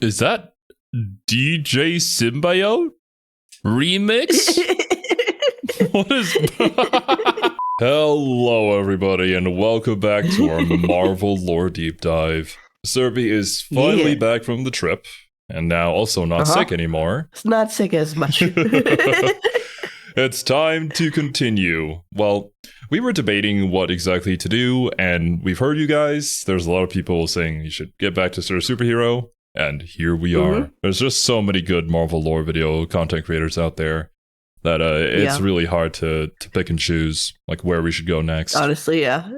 Is that DJ Symbiote remix? What is... Hello, everybody, and welcome back to our Marvel lore deep dive. Serby is finally back from the trip, and now also not sick anymore. It's not sick as much. It's time to continue. Well, we were debating what exactly to do, and we've heard you guys. There's a lot of people saying you should get back to Sir Superhero, and here we are. There's just so many good Marvel lore video content creators out there that it's really hard to pick and choose like where we should go next. Honestly, yeah.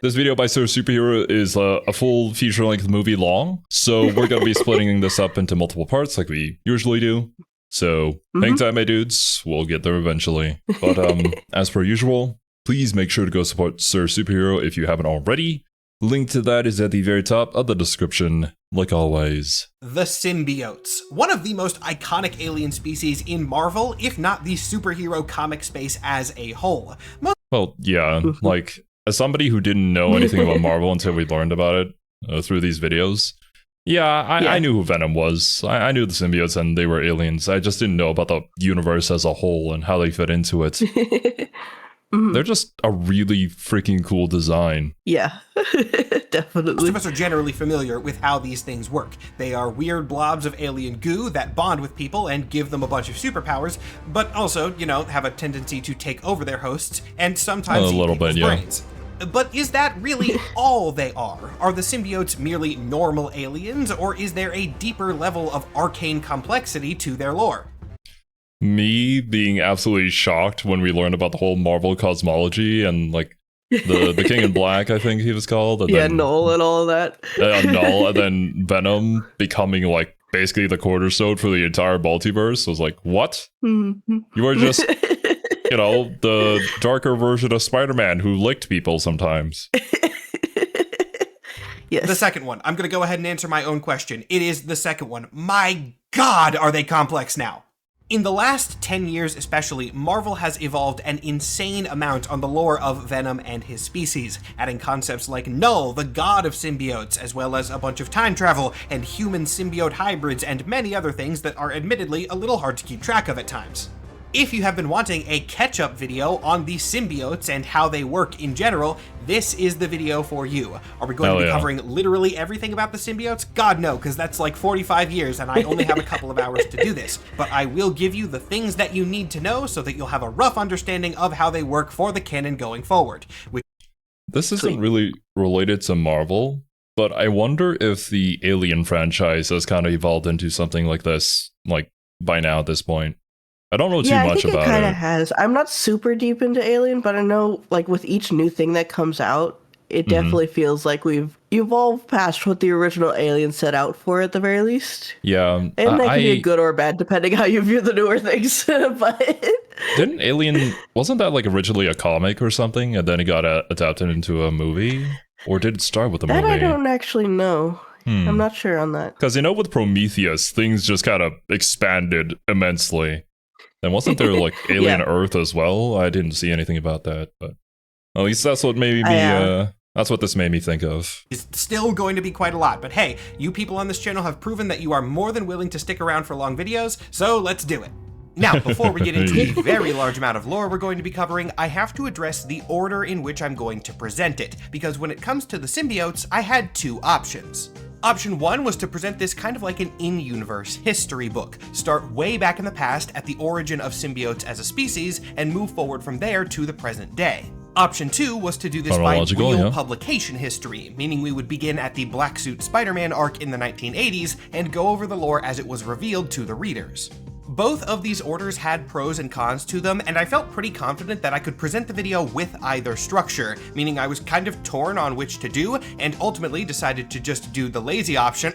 This video by Sir Superhero is a full feature-length movie long, so we're going to be splitting this up into multiple parts like we usually do. So, hang tight, my dudes. We'll get there eventually. But as per usual, please make sure to go support Sir Superhero if you haven't already. Link to that is at the very top of the description, like always. The Symbiotes, one of the most iconic alien species in Marvel, if not the superhero comic space as a whole. Well, yeah, like, as somebody who didn't know anything about Marvel until we learned about it through these videos, I knew who Venom was. I knew the symbiotes and they were aliens. I just didn't know about the universe as a whole and how they fit into it. They're just a really freaking cool design. Yeah, definitely. Most of us are generally familiar with how these things work. They are weird blobs of alien goo that bond with people and give them a bunch of superpowers, but also, you know, have a tendency to take over their hosts and sometimes eat people's brains. But is that really all they are? Are the symbiotes merely normal aliens, or is there a deeper level of arcane complexity to their lore? Me being absolutely shocked when we learned about the whole Marvel cosmology and like the King in Black, I think he was called. And then, Null and all of that. Null, and then Venom becoming like basically the cornerstone for the entire multiverse. I was like, what? You are just... you know, the darker version of Spider-Man who licked people sometimes. Yes. The second one. I'm going to go ahead and answer my own question. It is the second one. My God, are they complex now? In the last 10 years especially, Marvel has evolved an insane amount on the lore of Venom and his species, adding concepts like Null, the god of symbiotes, as well as a bunch of time travel and human symbiote hybrids and many other things that are admittedly a little hard to keep track of at times. If you have been wanting a catch-up video on the symbiotes and how they work in general, this is the video for you. Are we going to be covering literally everything about the symbiotes? God, no, because that's like 45 years and I only have a couple of hours to do this. But I will give you the things that you need to know so that you'll have a rough understanding of how they work for the canon going forward. This isn't really related to Marvel, but I wonder if the Alien franchise has kind of evolved into something like this, like, by now at this point. I don't know too much about it. It kind of has. I'm not super deep into Alien, but I know, like, with each new thing that comes out, it definitely feels like we've evolved past what the original Alien set out for, at the very least. Yeah. And that can be good or bad, depending how you view the newer things. But didn't Alien... wasn't that, like, originally a comic or something, and then it got adapted into a movie? Or did it start with a movie? That I don't actually know. I'm not sure on that. Because, you know, with Prometheus, things just kind of expanded immensely. And wasn't there, like, Alien Earth as well? I didn't see anything about that, but at least that's what made me, that's what this made me think of. It's still going to be quite a lot, but hey, you people on this channel have proven that you are more than willing to stick around for long videos, so let's do it. Now, before we get into the very large amount of lore we're going to be covering, I have to address the order in which I'm going to present it, because when it comes to the symbiotes, I had two options. Option 1 was to present this kind of like an in-universe history book, start way back in the past at the origin of symbiotes as a species, and move forward from there to the present day. Option 2 was to do this by real publication history, meaning we would begin at the Black Suit Spider-Man arc in the 1980s and go over the lore as it was revealed to the readers. Both of these orders had pros and cons to them, and I felt pretty confident that I could present the video with either structure, meaning I was kind of torn on which to do, and ultimately decided to just do the lazy option.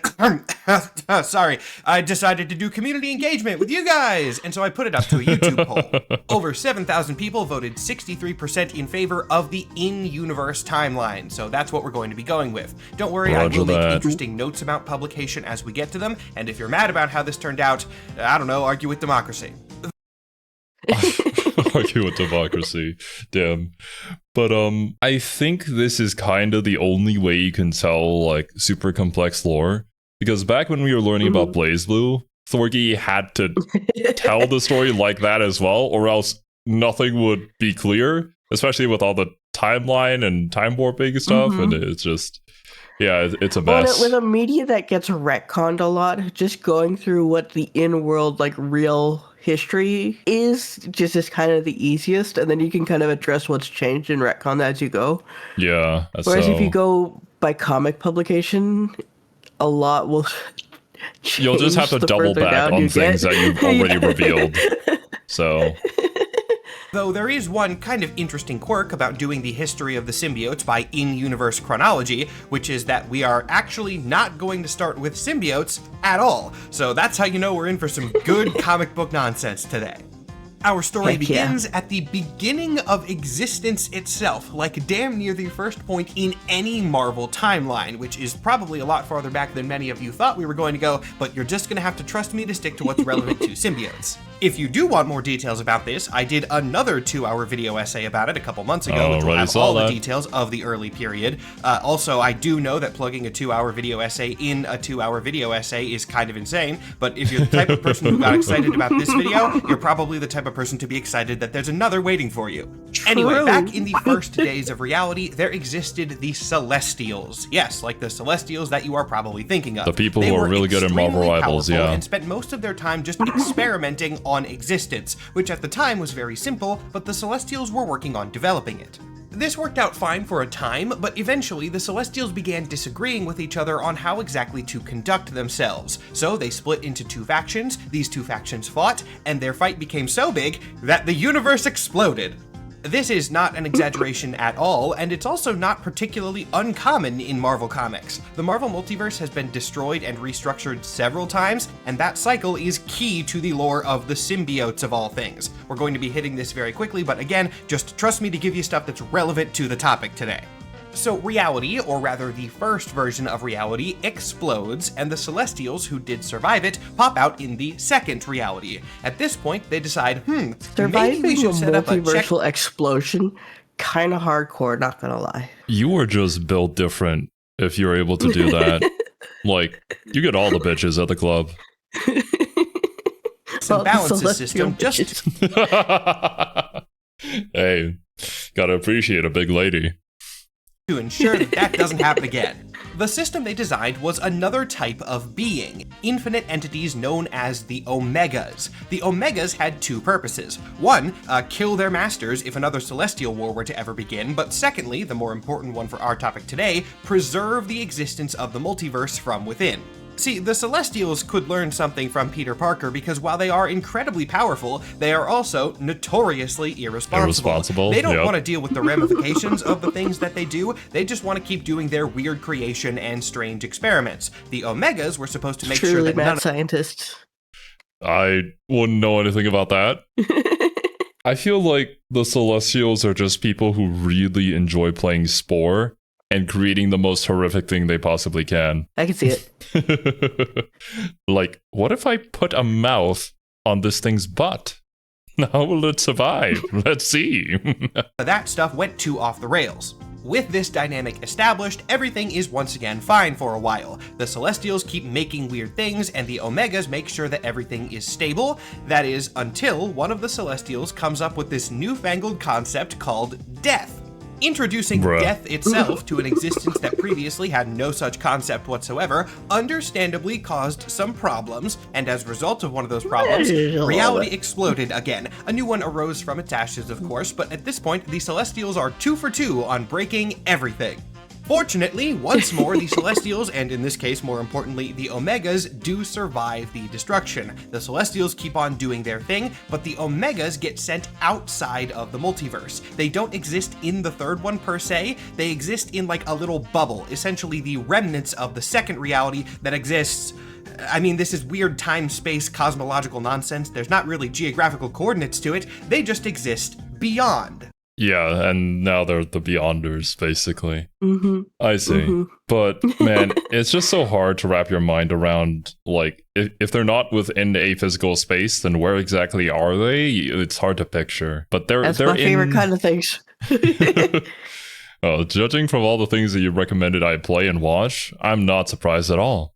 Sorry, I decided to do community engagement with you guys, and so I put it up to a YouTube poll. Over 7,000 people voted 63% in favor of the in-universe timeline, so that's what we're going to be going with. Don't worry, I will make interesting notes about publication as we get to them, and if you're mad about how this turned out, I don't know, argue with democracy. Argue with democracy. Damn. But I think this is kind of the only way you can tell like super complex lore, Because back when we were learning about BlazBlue, Thorgy had to tell the story like that as well, or else nothing would be clear, especially with all the timeline and time warping stuff. And it's just, yeah, it's a mess. With a media that gets retconned a lot, just going through what the in-world, like, real history is kind of the easiest, and then you can kind of address what's changed in retcon as you go. Yeah. Whereas if you go by comic publication, a lot will change. You'll just have to double back on things that you've already revealed. So... Though there is one kind of interesting quirk about doing the history of the symbiotes by in-universe chronology, which is that we are actually not going to start with symbiotes at all. So that's how you know we're in for some good comic book nonsense today. Our story begins at the beginning of existence itself, like damn near the first point in any Marvel timeline, which is probably a lot farther back than many of you thought we were going to go, but you're just going to have to trust me to stick to what's relevant to symbiotes. If you do want more details about this, I did another 2-hour video essay about it a couple months ago, which will have all the details of the early period. Also, I do know that plugging a 2-hour video essay in a 2-hour video essay is kind of insane, but if you're the type of person who got excited about this video, you're probably the type of person to be excited that there's another waiting for you. Anyway, back in the first days of reality, there existed the Celestials. Yes, like the Celestials that you are probably thinking of. The people who are really good in Marvel Rivals, yeah. And spent most of their time just experimenting on existence, which at the time was very simple, but the Celestials were working on developing it. This worked out fine for a time, but eventually the Celestials began disagreeing with each other on how exactly to conduct themselves. So they split into 2 factions, these 2 factions fought, and their fight became so big that the universe exploded. This is not an exaggeration at all, and it's also not particularly uncommon in Marvel Comics. The Marvel multiverse has been destroyed and restructured several times, and that cycle is key to the lore of the symbiotes of all things. We're going to be hitting this very quickly, but again, just trust me to give you stuff that's relevant to the topic today. So reality, or rather the first version of reality, explodes, and the Celestials who did survive it pop out in the second reality. At this point, they decide, maybe we should set up a multiversal explosion. Kind of hardcore, not gonna lie. You are just built different if you're able to do that. Like, you get all the bitches at the club. And balance the system just... Hey, gotta appreciate a big lady. To ensure that doesn't happen again. The system they designed was another type of being, infinite entities known as the Omegas. The Omegas had 2 purposes. One, kill their masters if another celestial war were to ever begin, but secondly, the more important one for our topic today, preserve the existence of the multiverse from within. See, the Celestials could learn something from Peter Parker because while they are incredibly powerful, they are also notoriously irresponsible. They don't want to deal with the ramifications of the things that they do, they just want to keep doing their weird creation and strange experiments. The Omegas were supposed to make sure that none of scientists. I wouldn't know anything about that. I feel like the Celestials are just people who really enjoy playing Spore and creating the most horrific thing they possibly can. I can see it. Like, what if I put a mouth on this thing's butt? How will it survive? Let's see. That stuff went too off the rails. With this dynamic established, everything is once again fine for a while. The Celestials keep making weird things, and the Omegas make sure that everything is stable. That is, until one of the Celestials comes up with this newfangled concept called death. Introducing death itself to an existence that previously had no such concept whatsoever understandably caused some problems, and as a result of one of those problems, reality exploded again. A new one arose from its ashes, of course, but at this point, the Celestials are 2 for 2 on breaking everything. Fortunately, once more, the Celestials, and in this case, more importantly, the Omegas, do survive the destruction. The Celestials keep on doing their thing, but the Omegas get sent outside of the multiverse. They don't exist in the third one per se, they exist in like a little bubble, essentially the remnants of the second reality that exists. I mean, this is weird time-space cosmological nonsense. There's not really geographical coordinates to it, they just exist beyond. Yeah, and now they're the Beyonders, basically. I see. But, man, it's just so hard to wrap your mind around, like, if they're not within a physical space, then where exactly are they? It's hard to picture. But they're my favorite kind of things. Well, judging from all the things that you recommended I play and watch, I'm not surprised at all.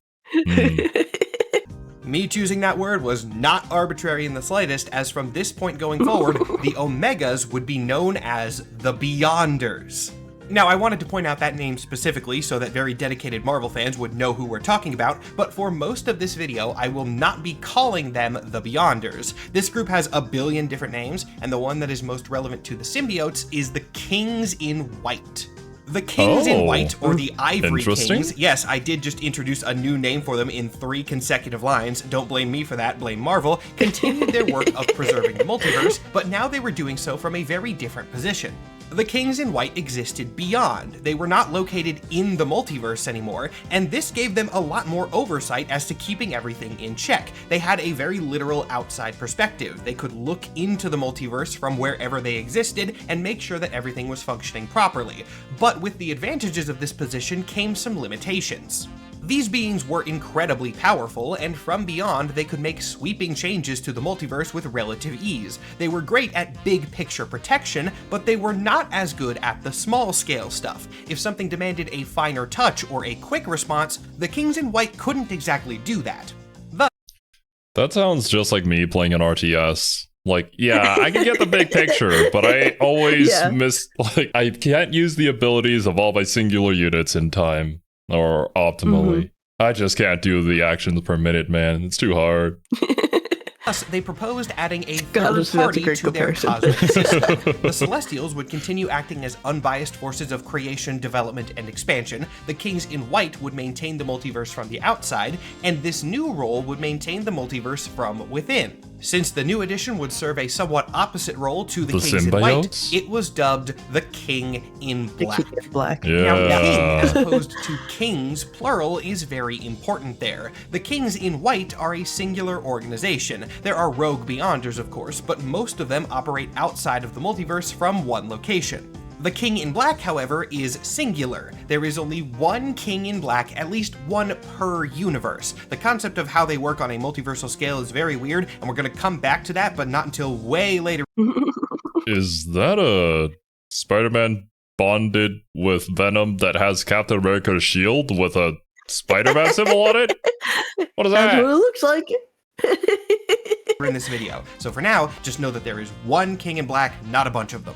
Me choosing that word was not arbitrary in the slightest, as from this point going forward, the Omegas would be known as the Beyonders. Now, I wanted to point out that name specifically so that very dedicated Marvel fans would know who we're talking about, but for most of this video, I will not be calling them the Beyonders. This group has a billion different names, and the one that is most relevant to the Symbiotes is the Kings in White. The Kings in White, or the Ivory Kings, yes, I did just introduce a new name for them in 3 consecutive lines, don't blame me for that, blame Marvel, continued their work of preserving the multiverse, but now they were doing so from a very different position. The Kings in White existed beyond. They were not located in the multiverse anymore, and this gave them a lot more oversight as to keeping everything in check. They had a very literal outside perspective. They could look into the multiverse from wherever they existed and make sure that everything was functioning properly. But with the advantages of this position came some limitations. These beings were incredibly powerful, and from beyond, they could make sweeping changes to the multiverse with relative ease. They were great at big picture protection, but they were not as good at the small scale stuff. If something demanded a finer touch or a quick response, the Kings in White couldn't exactly do that. That sounds just like me playing an RTS. Like, yeah, I can get the big picture, but I always miss, like, I can't use the abilities of all my singular units in time. Or optimally. I just can't do the actions per minute, man. It's too hard. Plus, they proposed adding a third party to their cosmic system. The Celestials would continue acting as unbiased forces of creation, development, and expansion. The Kings in White would maintain the multiverse from the outside, and this new role would maintain the multiverse from within. Since the new edition would serve a somewhat opposite role to the Kings Symbiotes? in White, it was dubbed the King in Black. The King in Black. Yeah. Now, king, as opposed to kings, plural, is very important there. The Kings in White are a singular organization. There are rogue Beyonders, of course, but most of them operate outside of the multiverse from one location. The King in Black, however, is singular. There is only one King in Black, at least one per universe. The concept of how they work on a multiversal scale is very weird, and we're going to come back to that, but not until way later. Is that a Spider-Man bonded with Venom that has Captain America's shield with a Spider-Man symbol on it? What is that? That's what it looks like. in this video. So for now, just know that there is one King in Black, not a bunch of them.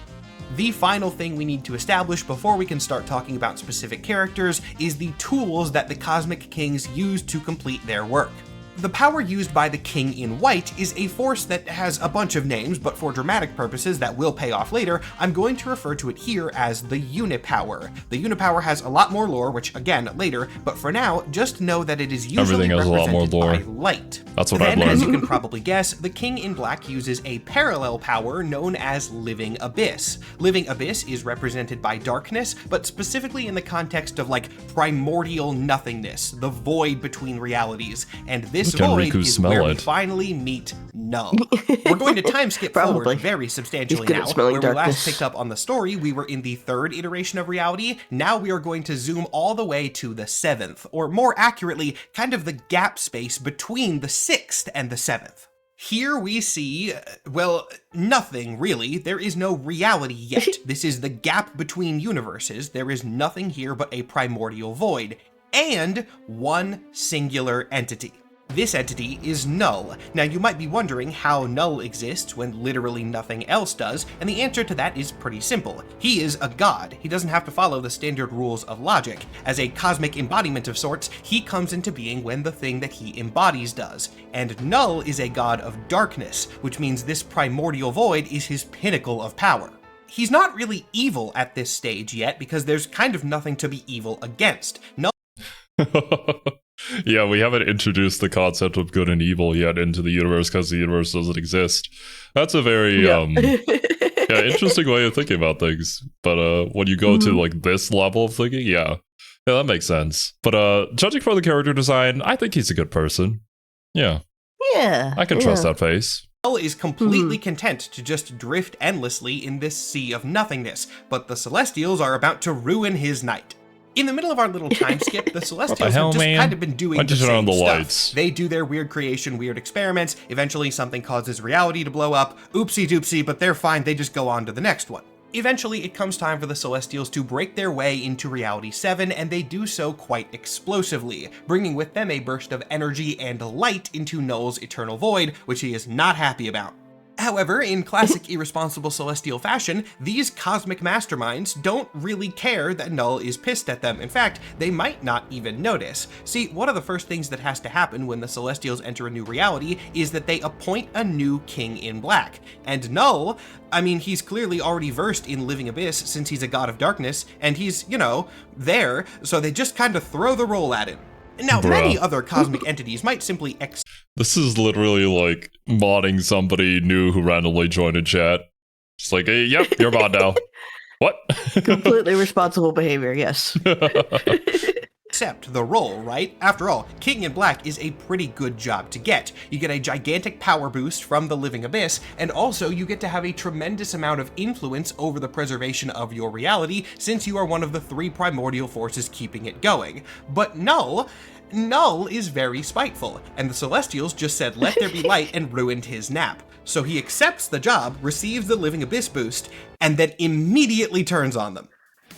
The final thing we need to establish before we can start talking about specific characters is the tools that the Cosmic Kings use to complete their work. The power used by the King in White is a force that has a bunch of names, but for dramatic purposes that will pay off later, I'm going to refer to it here as the Unipower. The Unipower has a lot more lore, which again, later, but for now, just know that it is usually represented by light. That's what I've learned. As you can probably guess, the King in Black uses a parallel power known as Living Abyss. Living Abyss is represented by darkness, but specifically in the context of like primordial nothingness, the void between realities, and this void is where we finally meet Null. We're going to time skip forward very substantially now. Where we last picked up on the story, we were in the 3rd iteration of reality. Now we are going to zoom all the way to the 7th, or more accurately, kind of the gap space between the 6th and the 7th. Here we see, well, nothing really. There is no reality yet. This is the gap between universes. There is nothing here but a primordial void, and one singular entity. This entity is Null. Now you might be wondering how Null exists when literally nothing else does, and the answer to that is pretty simple. He is a god. He doesn't have to follow the standard rules of logic. As a cosmic embodiment of sorts, he comes into being when the thing that he embodies does. And Null is a god of darkness, which means this primordial void is his pinnacle of power. He's not really evil at this stage yet, because there's kind of nothing to be evil against. Null Yeah, we haven't introduced the concept of good and evil yet into the universe because the universe doesn't exist. That's a very interesting way of thinking about things. But when you go to like this level of thinking, yeah, that makes sense. But judging from the character design, I think he's a good person. Yeah, I can trust that face. Null is completely content to just drift endlessly in this sea of nothingness, but the Celestials are about to ruin his night. In the middle of our little time skip, the Celestials have just kind of been doing the same stuff. Lights? They do their weird creation, weird experiments, eventually something causes reality to blow up, oopsie doopsie, but they're fine, they just go on to the next one. Eventually, it comes time for the Celestials to break their way into Reality 7, and they do so quite explosively, bringing with them a burst of energy and light into Null's eternal void, which he is not happy about. However, in classic irresponsible Celestial fashion, these cosmic masterminds don't really care that Null is pissed at them. In fact, they might not even notice. See, one of the first things that has to happen when the Celestials enter a new reality is that they appoint a new King in Black. And Null, I mean, he's clearly already versed in Living Abyss since he's a god of darkness, and he's, there, so they just kind of throw the role at him. Now, many other cosmic entities might simply This is literally like modding somebody new who randomly joined a chat. It's like, hey, yep, you're mod now. What? Completely responsible behavior, yes. accept the role, right? After all, King in Black is a pretty good job to get. You get a gigantic power boost from the Living Abyss, and also you get to have a tremendous amount of influence over the preservation of your reality, since you are one of the 3 primordial forces keeping it going. But Null is very spiteful, and the Celestials just said let there be light and ruined his nap. So he accepts the job, receives the Living Abyss boost, and then immediately turns on them.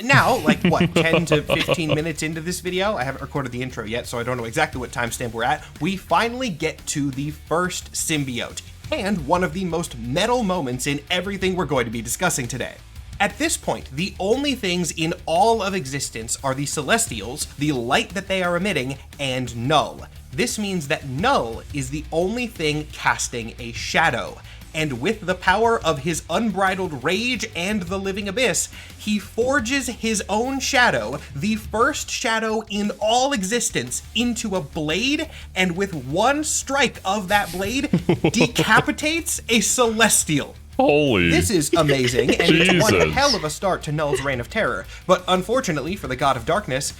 Now, like what, 10 to 15 minutes into this video, I haven't recorded the intro yet, so I don't know exactly what timestamp we're at, we finally get to the first symbiote, and one of the most metal moments in everything we're going to be discussing today. At this point, the only things in all of existence are the Celestials, the light that they are emitting, and Null. This means that Null is the only thing casting a shadow. And with the power of his unbridled rage and the Living Abyss, he forges his own shadow, the first shadow in all existence, into a blade, and with one strike of that blade, decapitates a Celestial. Holy. This is amazing, and it's one Jesus. hell of a start to Null's reign of terror. But unfortunately for the God of Darkness,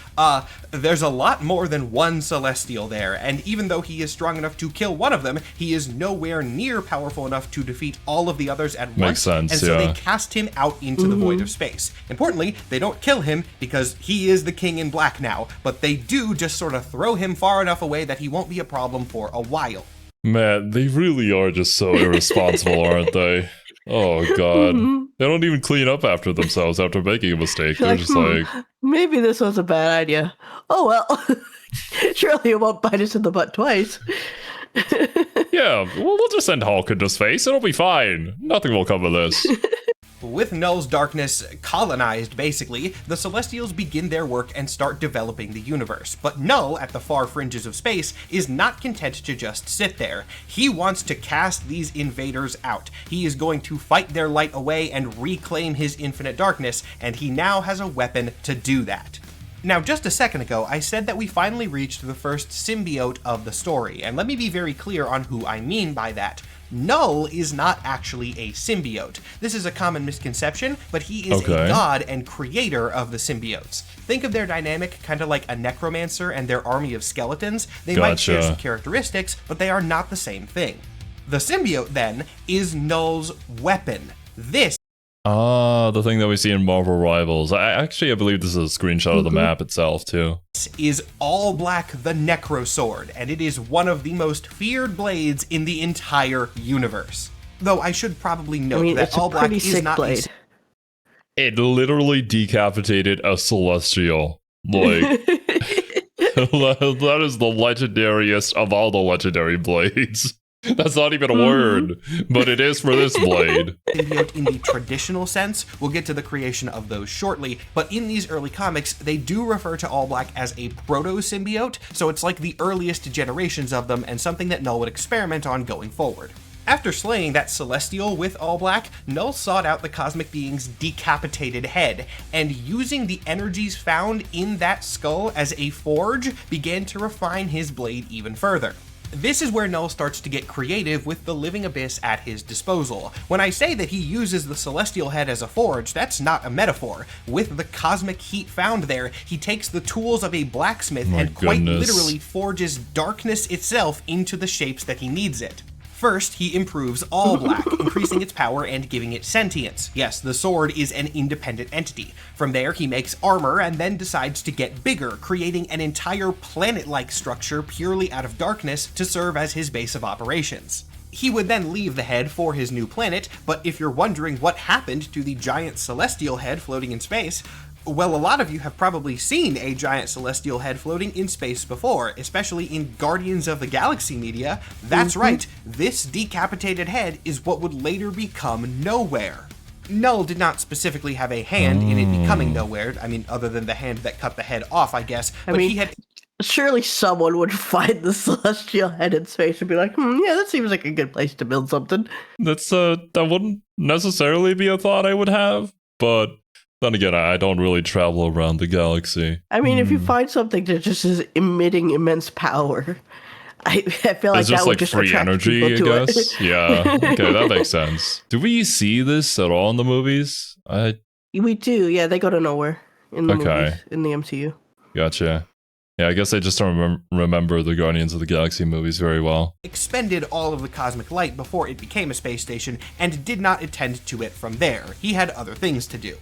there's a lot more than one Celestial there, and even though he is strong enough to kill one of them, he is nowhere near powerful enough to defeat all of the others at once. Makes sense, and so yeah. they cast him out into the void of space. Importantly, they don't kill him because he is the King in Black now, but they do just sort of throw him far enough away that he won't be a problem for a while. Man, they really are just so irresponsible, aren't they? Oh, God. They don't even clean up after themselves after making a mistake. They're just like, maybe this was a bad idea. Oh, well, surely it won't bite us in the butt twice. yeah, well, we'll just send Hulk into space. It'll be fine. Nothing will come of this. With Null's darkness colonized, basically, the Celestials begin their work and start developing the universe. But Null, at the far fringes of space, is not content to just sit there. He wants to cast these invaders out. He is going to fight their light away and reclaim his infinite darkness, and he now has a weapon to do that. Now, just a second ago, I said that we finally reached the first symbiote of the story, and let me be very clear on who I mean by that. Null is not actually a symbiote. This is a common misconception, but he is a god and creator of the symbiotes. Think of their dynamic kind of like a necromancer and their army of skeletons. They might share some characteristics, but they are not the same thing. The symbiote, then, is Null's weapon. This The thing that we see in Marvel Rivals. I believe this is a screenshot of the map itself, too. is All Black the Necro Sword, and it is one of the most feared blades in the entire universe. Though I should probably note that All Black is not blade. It literally decapitated a Celestial. Like, that is the legendariest of all the legendary blades. That's not even a word, but it is for this blade. Symbiote in the traditional sense. We'll get to the creation of those shortly, but in these early comics, they do refer to All Black as a proto-symbiote, so it's like the earliest generations of them and something that Null would experiment on going forward. After slaying that Celestial with All Black, Null sought out the cosmic being's decapitated head, and using the energies found in that skull as a forge, began to refine his blade even further. This is where Null starts to get creative with the Living Abyss at his disposal. When I say that he uses the Celestial head as a forge, that's not a metaphor. With the cosmic heat found there, he takes the tools of a blacksmith and quite literally forges darkness itself into the shapes that he needs it. First, he improves All Black, increasing its power and giving it sentience. Yes, the sword is an independent entity. From there, he makes armor and then decides to get bigger, creating an entire planet-like structure purely out of darkness to serve as his base of operations. He would then leave the head for his new planet, but if you're wondering what happened to the giant celestial head floating in space, well, a lot of you have probably seen a giant celestial head floating in space before, especially in Guardians of the Galaxy media. That's right, this decapitated head is what would later become Nowhere. Null did not specifically have a hand in it becoming Nowhere, I mean, other than the hand that cut the head off, I guess, but he had... Surely someone would find the celestial head in space and be like, yeah, that seems like a good place to build something. That wouldn't necessarily be a thought I would have, but then again, I don't really travel around the galaxy. I mean, if you find something that just is emitting immense power, I feel like it's that just would like just free attract energy, I people to guess. it. Yeah, okay, that makes sense. Do we see this at all in the movies? We do, yeah. They go to nowhere in the Okay. movies, in the MCU. Gotcha. Yeah, I guess I just don't remember the Guardians of the Galaxy movies very well. Expended all of the cosmic light before it became a space station and did not attend to it from there. He had other things to do.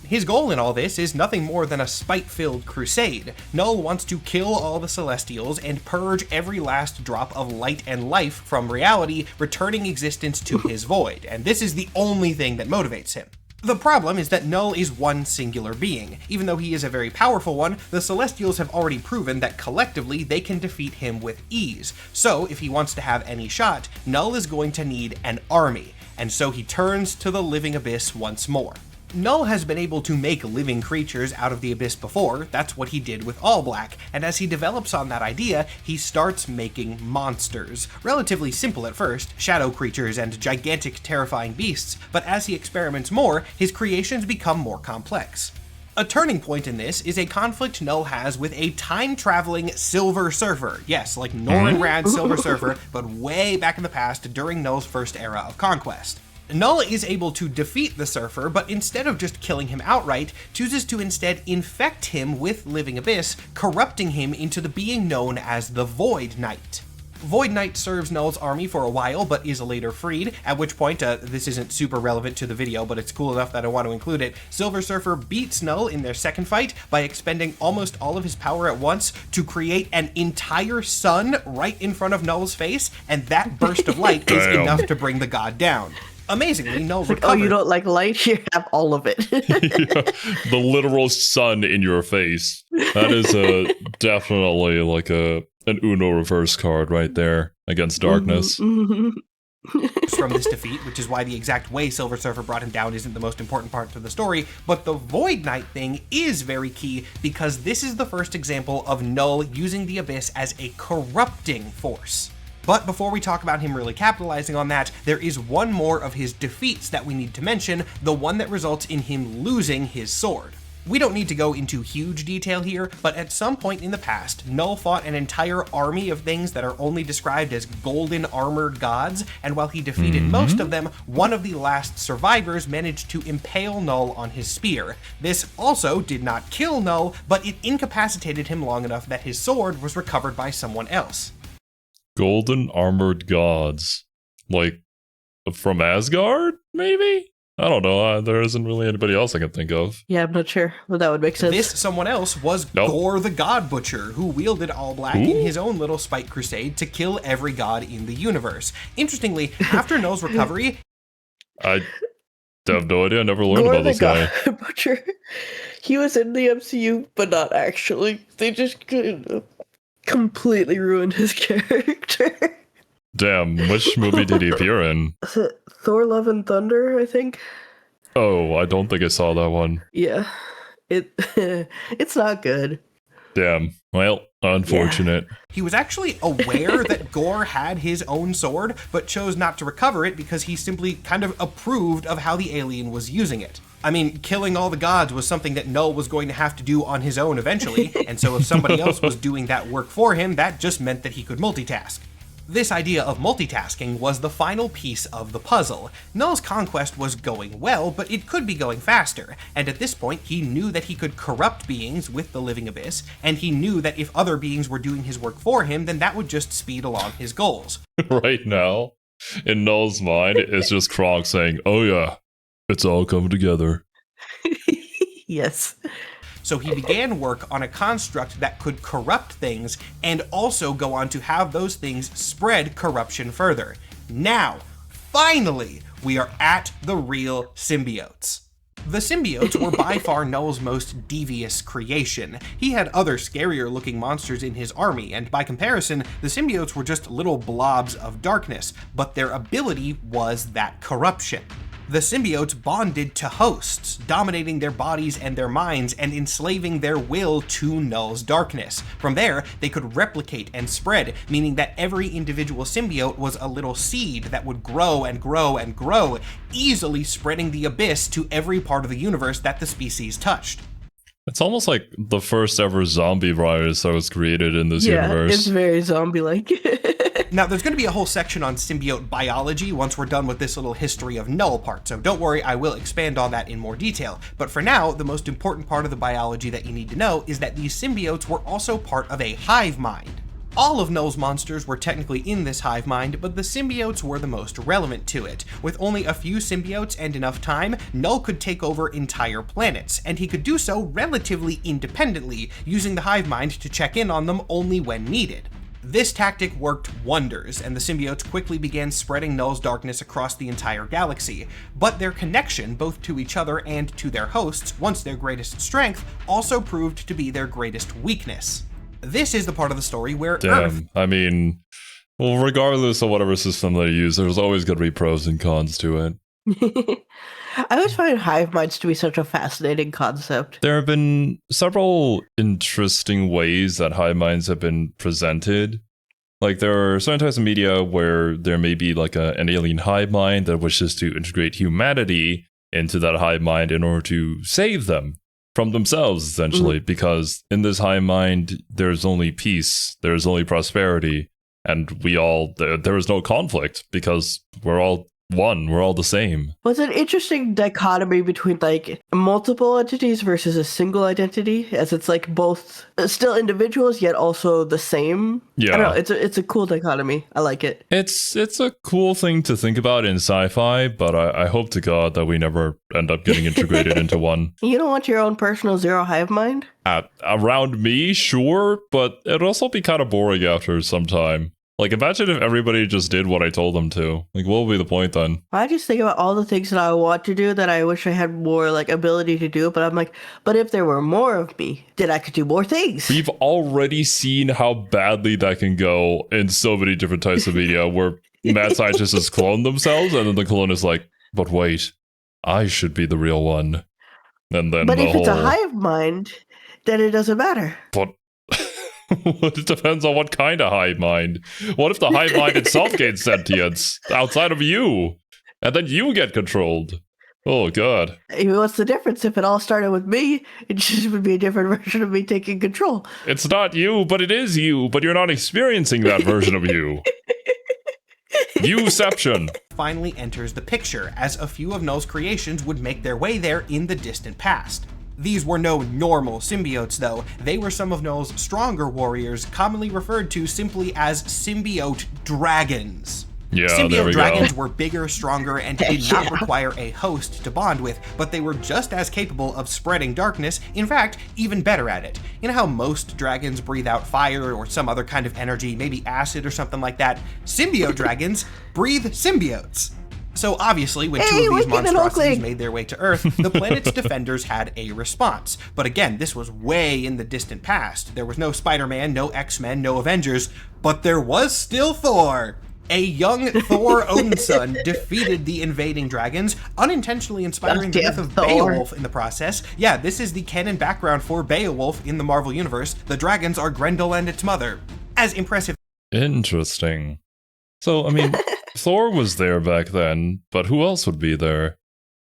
His goal in all this is nothing more than a spite-filled crusade. Null wants to kill all the Celestials and purge every last drop of light and life from reality, returning existence to his void, and this is the only thing that motivates him. The problem is that Null is one singular being. Even though he is a very powerful one, the Celestials have already proven that collectively they can defeat him with ease. So if he wants to have any shot, Null is going to need an army, and so he turns to the living abyss once more. Null has been able to make living creatures out of the abyss before, that's what he did with All Black, and as he develops on that idea, he starts making monsters. Relatively simple at first, shadow creatures and gigantic terrifying beasts, but as he experiments more, his creations become more complex. A turning point in this is a conflict Null has with a time-traveling Silver Surfer. Yes, like Norrin Radd's Silver Surfer, but way back in the past during Null's first era of conquest. Null is able to defeat the Surfer, but instead of just killing him outright, chooses to instead infect him with Living Abyss, corrupting him into the being known as the Void Knight. Void Knight serves Null's army for a while, but is later freed, at which point, this isn't super relevant to the video, but it's cool enough that I want to include it, Silver Surfer beats Null in their second fight by expending almost all of his power at once to create an entire sun right in front of Null's face, and that burst of light is enough to bring the god down. Amazingly, Null recovered. Oh, you don't like light? Here, have all of it. Yeah, the literal sun in your face. That is definitely like an Uno reverse card right there against darkness. From this defeat, which is why the exact way Silver Surfer brought him down isn't the most important part to the story, but the Void Knight thing is very key because this is the first example of Null using the Abyss as a corrupting force. But before we talk about him really capitalizing on that, there is one more of his defeats that we need to mention, the one that results in him losing his sword. We don't need to go into huge detail here, but at some point in the past, Null fought an entire army of things that are only described as golden armored gods, and while he defeated most of them, one of the last survivors managed to impale Null on his spear. This also did not kill Null, but it incapacitated him long enough that his sword was recovered by someone else. Golden armored gods. Like, from Asgard, maybe? I don't know. There isn't really anybody else I can think of. Yeah, I'm not sure, but that would make sense. This someone else was Gore the God Butcher, who wielded All Black in his own little spite crusade to kill every god in the universe. Interestingly, after Null's recovery... I have no idea. I never learned Gore about this guy. the God Butcher. He was in the MCU, but not actually. They just completely ruined his character. Damn, which movie did he appear in? Thor Love and Thunder, I think. Oh, I don't think I saw that one. Yeah. It's not good. Damn. Well, unfortunate. Yeah. He was actually aware that Gore had his own sword, but chose not to recover it because he simply kind of approved of how the alien was using it. I mean, killing all the gods was something that Null was going to have to do on his own eventually, and so if somebody else was doing that work for him, that just meant that he could multitask. This idea of multitasking was the final piece of the puzzle. Null's conquest was going well, but it could be going faster, and at this point he knew that he could corrupt beings with the Living Abyss, and he knew that if other beings were doing his work for him, then that would just speed along his goals. Right now, in Null's mind, it's just Kronk saying, oh yeah, it's all coming together. Yes. So he began work on a construct that could corrupt things and also go on to have those things spread corruption further. Now, finally, we are at the real symbiotes. The symbiotes were by far Null's most devious creation. He had other scarier looking monsters in his army, and by comparison, the symbiotes were just little blobs of darkness, but their ability was that corruption. The symbiotes bonded to hosts, dominating their bodies and their minds and enslaving their will to Null's darkness. From there, they could replicate and spread, meaning that every individual symbiote was a little seed that would grow and grow and grow, easily spreading the abyss to every part of the universe that the species touched. It's almost like the first ever zombie virus that was created in this universe. It's very zombie-like. Now, there's going to be a whole section on symbiote biology once we're done with this little history of Null part, so don't worry, I will expand on that in more detail. But for now, the most important part of the biology that you need to know is that these symbiotes were also part of a hive mind. All of Null's monsters were technically in this hive mind, but the symbiotes were the most relevant to it. With only a few symbiotes and enough time, Null could take over entire planets, and he could do so relatively independently, using the hive mind to check in on them only when needed. This tactic worked wonders, and the symbiotes quickly began spreading Null's darkness across the entire galaxy. But their connection, both to each other and to their hosts, once their greatest strength, also proved to be their greatest weakness. This is the part of the story where Earth... I mean, well, regardless of whatever system they use, there's always going to be pros and cons to it. I always find hive minds to be such a fascinating concept. There have been several interesting ways that hive minds have been presented. Like, there are certain types of media where there may be like an alien hive mind that wishes to integrate humanity into that hive mind in order to save them from themselves, essentially, because in this hive mind, there's only peace, there's only prosperity, and there is no conflict because we're all one, we're all the same. Well, it's an interesting dichotomy between like multiple entities versus a single identity, as it's like both still individuals yet also the same. Yeah, I don't know, it's a cool dichotomy. I like it. It's a cool thing to think about in sci-fi, but I hope to God that we never end up getting integrated into one. You don't want your own personal zero hive mind? Around me, sure, but it'd also be kind of boring after some time. Like, imagine if everybody just did what I told them to. Like, what would be the point then? I just think about all the things that I want to do that I wish I had more, like, ability to do, but I'm like, but if there were more of me, then I could do more things. We've already seen how badly that can go in so many different types of media, where mad scientists just clone themselves, and then the clone is like, but wait, I should be the real one. And then but if it's a hive mind, then it doesn't matter. But it depends on what kind of hive mind. What if the hive mind itself gains sentience outside of you, and then you get controlled? Oh, God. What's the difference? If it all started with me, it just would be a different version of me taking control. It's not you, but it is you, but you're not experiencing that version of you. Youception finally enters the picture, as a few of Null's creations would make their way there in the distant past. These were no normal symbiotes, though. They were some of Null's stronger warriors, commonly referred to simply as symbiote dragons. Yeah, symbiote dragons were bigger, stronger, and did not require a host to bond with, but they were just as capable of spreading darkness, in fact, even better at it. You know how most dragons breathe out fire or some other kind of energy, maybe acid or something like that? Symbiote dragons breathe symbiotes. So obviously, when two of these monstrosities made their way to Earth, the planet's defenders had a response. But again, this was way in the distant past. There was no Spider-Man, no X-Men, no Avengers, but there was still Thor. A young Thor Odinson defeated the invading dragons, unintentionally inspiring the death of Beowulf in the process. Yeah, this is the canon background for Beowulf in the Marvel Universe. The dragons are Grendel and its mother. As impressive. Interesting. So, I mean, Thor was there back then, but who else would be there?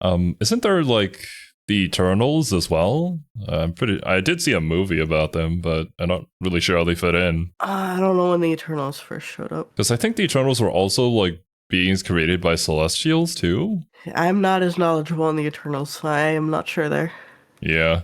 Isn't there, like, the Eternals as well? I did see a movie about them, but I'm not really sure how they fit in. I don't know when the Eternals first showed up. Because I think the Eternals were also, like, beings created by Celestials, too? I'm not as knowledgeable on the Eternals. I am not sure there. Yeah.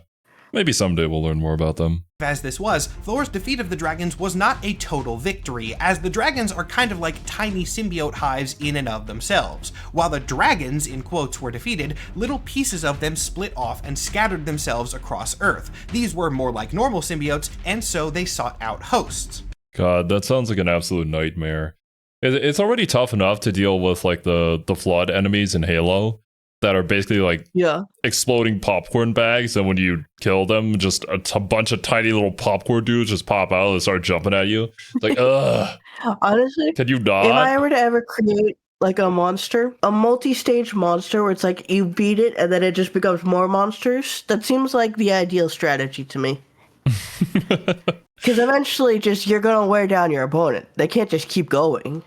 Maybe someday we'll learn more about them. As this was, Thor's defeat of the dragons was not a total victory, as the dragons are kind of like tiny symbiote hives in and of themselves. While the dragons, in quotes, were defeated, little pieces of them split off and scattered themselves across Earth. These were more like normal symbiotes, and so they sought out hosts. God, that sounds like an absolute nightmare. It's already tough enough to deal with like the flood enemies in Halo that are basically like Yeah. exploding popcorn bags, and when you kill them, just a bunch of tiny little popcorn dudes just pop out and start jumping at you. It's like, ugh, Honestly, can you if not? I were to ever create like a monster, a multi-stage monster where it's like you beat it and then it just becomes more monsters, that seems like the ideal strategy to me. Because eventually, just you're gonna wear down your opponent. They can't just keep going.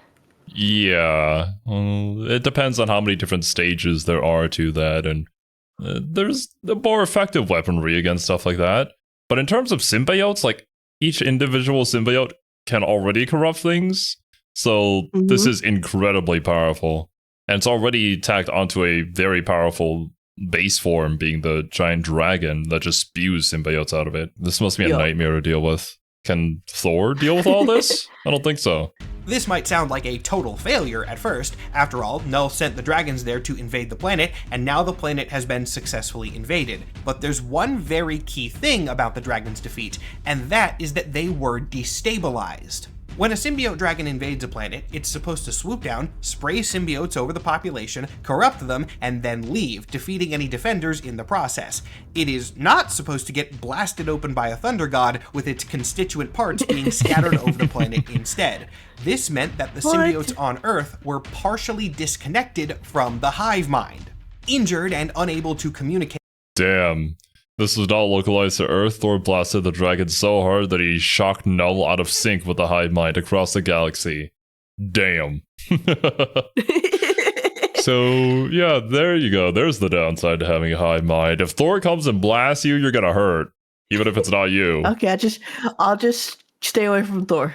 Yeah, it depends on how many different stages there are to that, and there's the more effective weaponry against stuff like that. But in terms of symbiotes, like each individual symbiote can already corrupt things, so this is incredibly powerful, and it's already tacked onto a very powerful base form, being the giant dragon that just spews symbiotes out of it. This must be a nightmare to deal with. Can Thor deal with all this? I don't think so. This might sound like a total failure at first. After all, Null sent the dragons there to invade the planet, and now the planet has been successfully invaded. But there's one very key thing about the dragons' defeat, and that is that they were destabilized. When a symbiote dragon invades a planet, it's supposed to swoop down, spray symbiotes over the population, corrupt them, and then leave, defeating any defenders in the process. It is not supposed to get blasted open by a thunder god, with its constituent parts being scattered over the planet instead. This meant that the symbiotes on Earth were partially disconnected from the hive mind. Injured and unable to communicate. Damn. This was not localized to Earth. Thor blasted the dragon so hard that he shocked Null out of sync with the hive mind across the galaxy. Damn. So, yeah, there you go. There's the downside to having a hive mind. If Thor comes and blasts you, you're gonna hurt. Even if it's not you. Okay, I'll just stay away from Thor.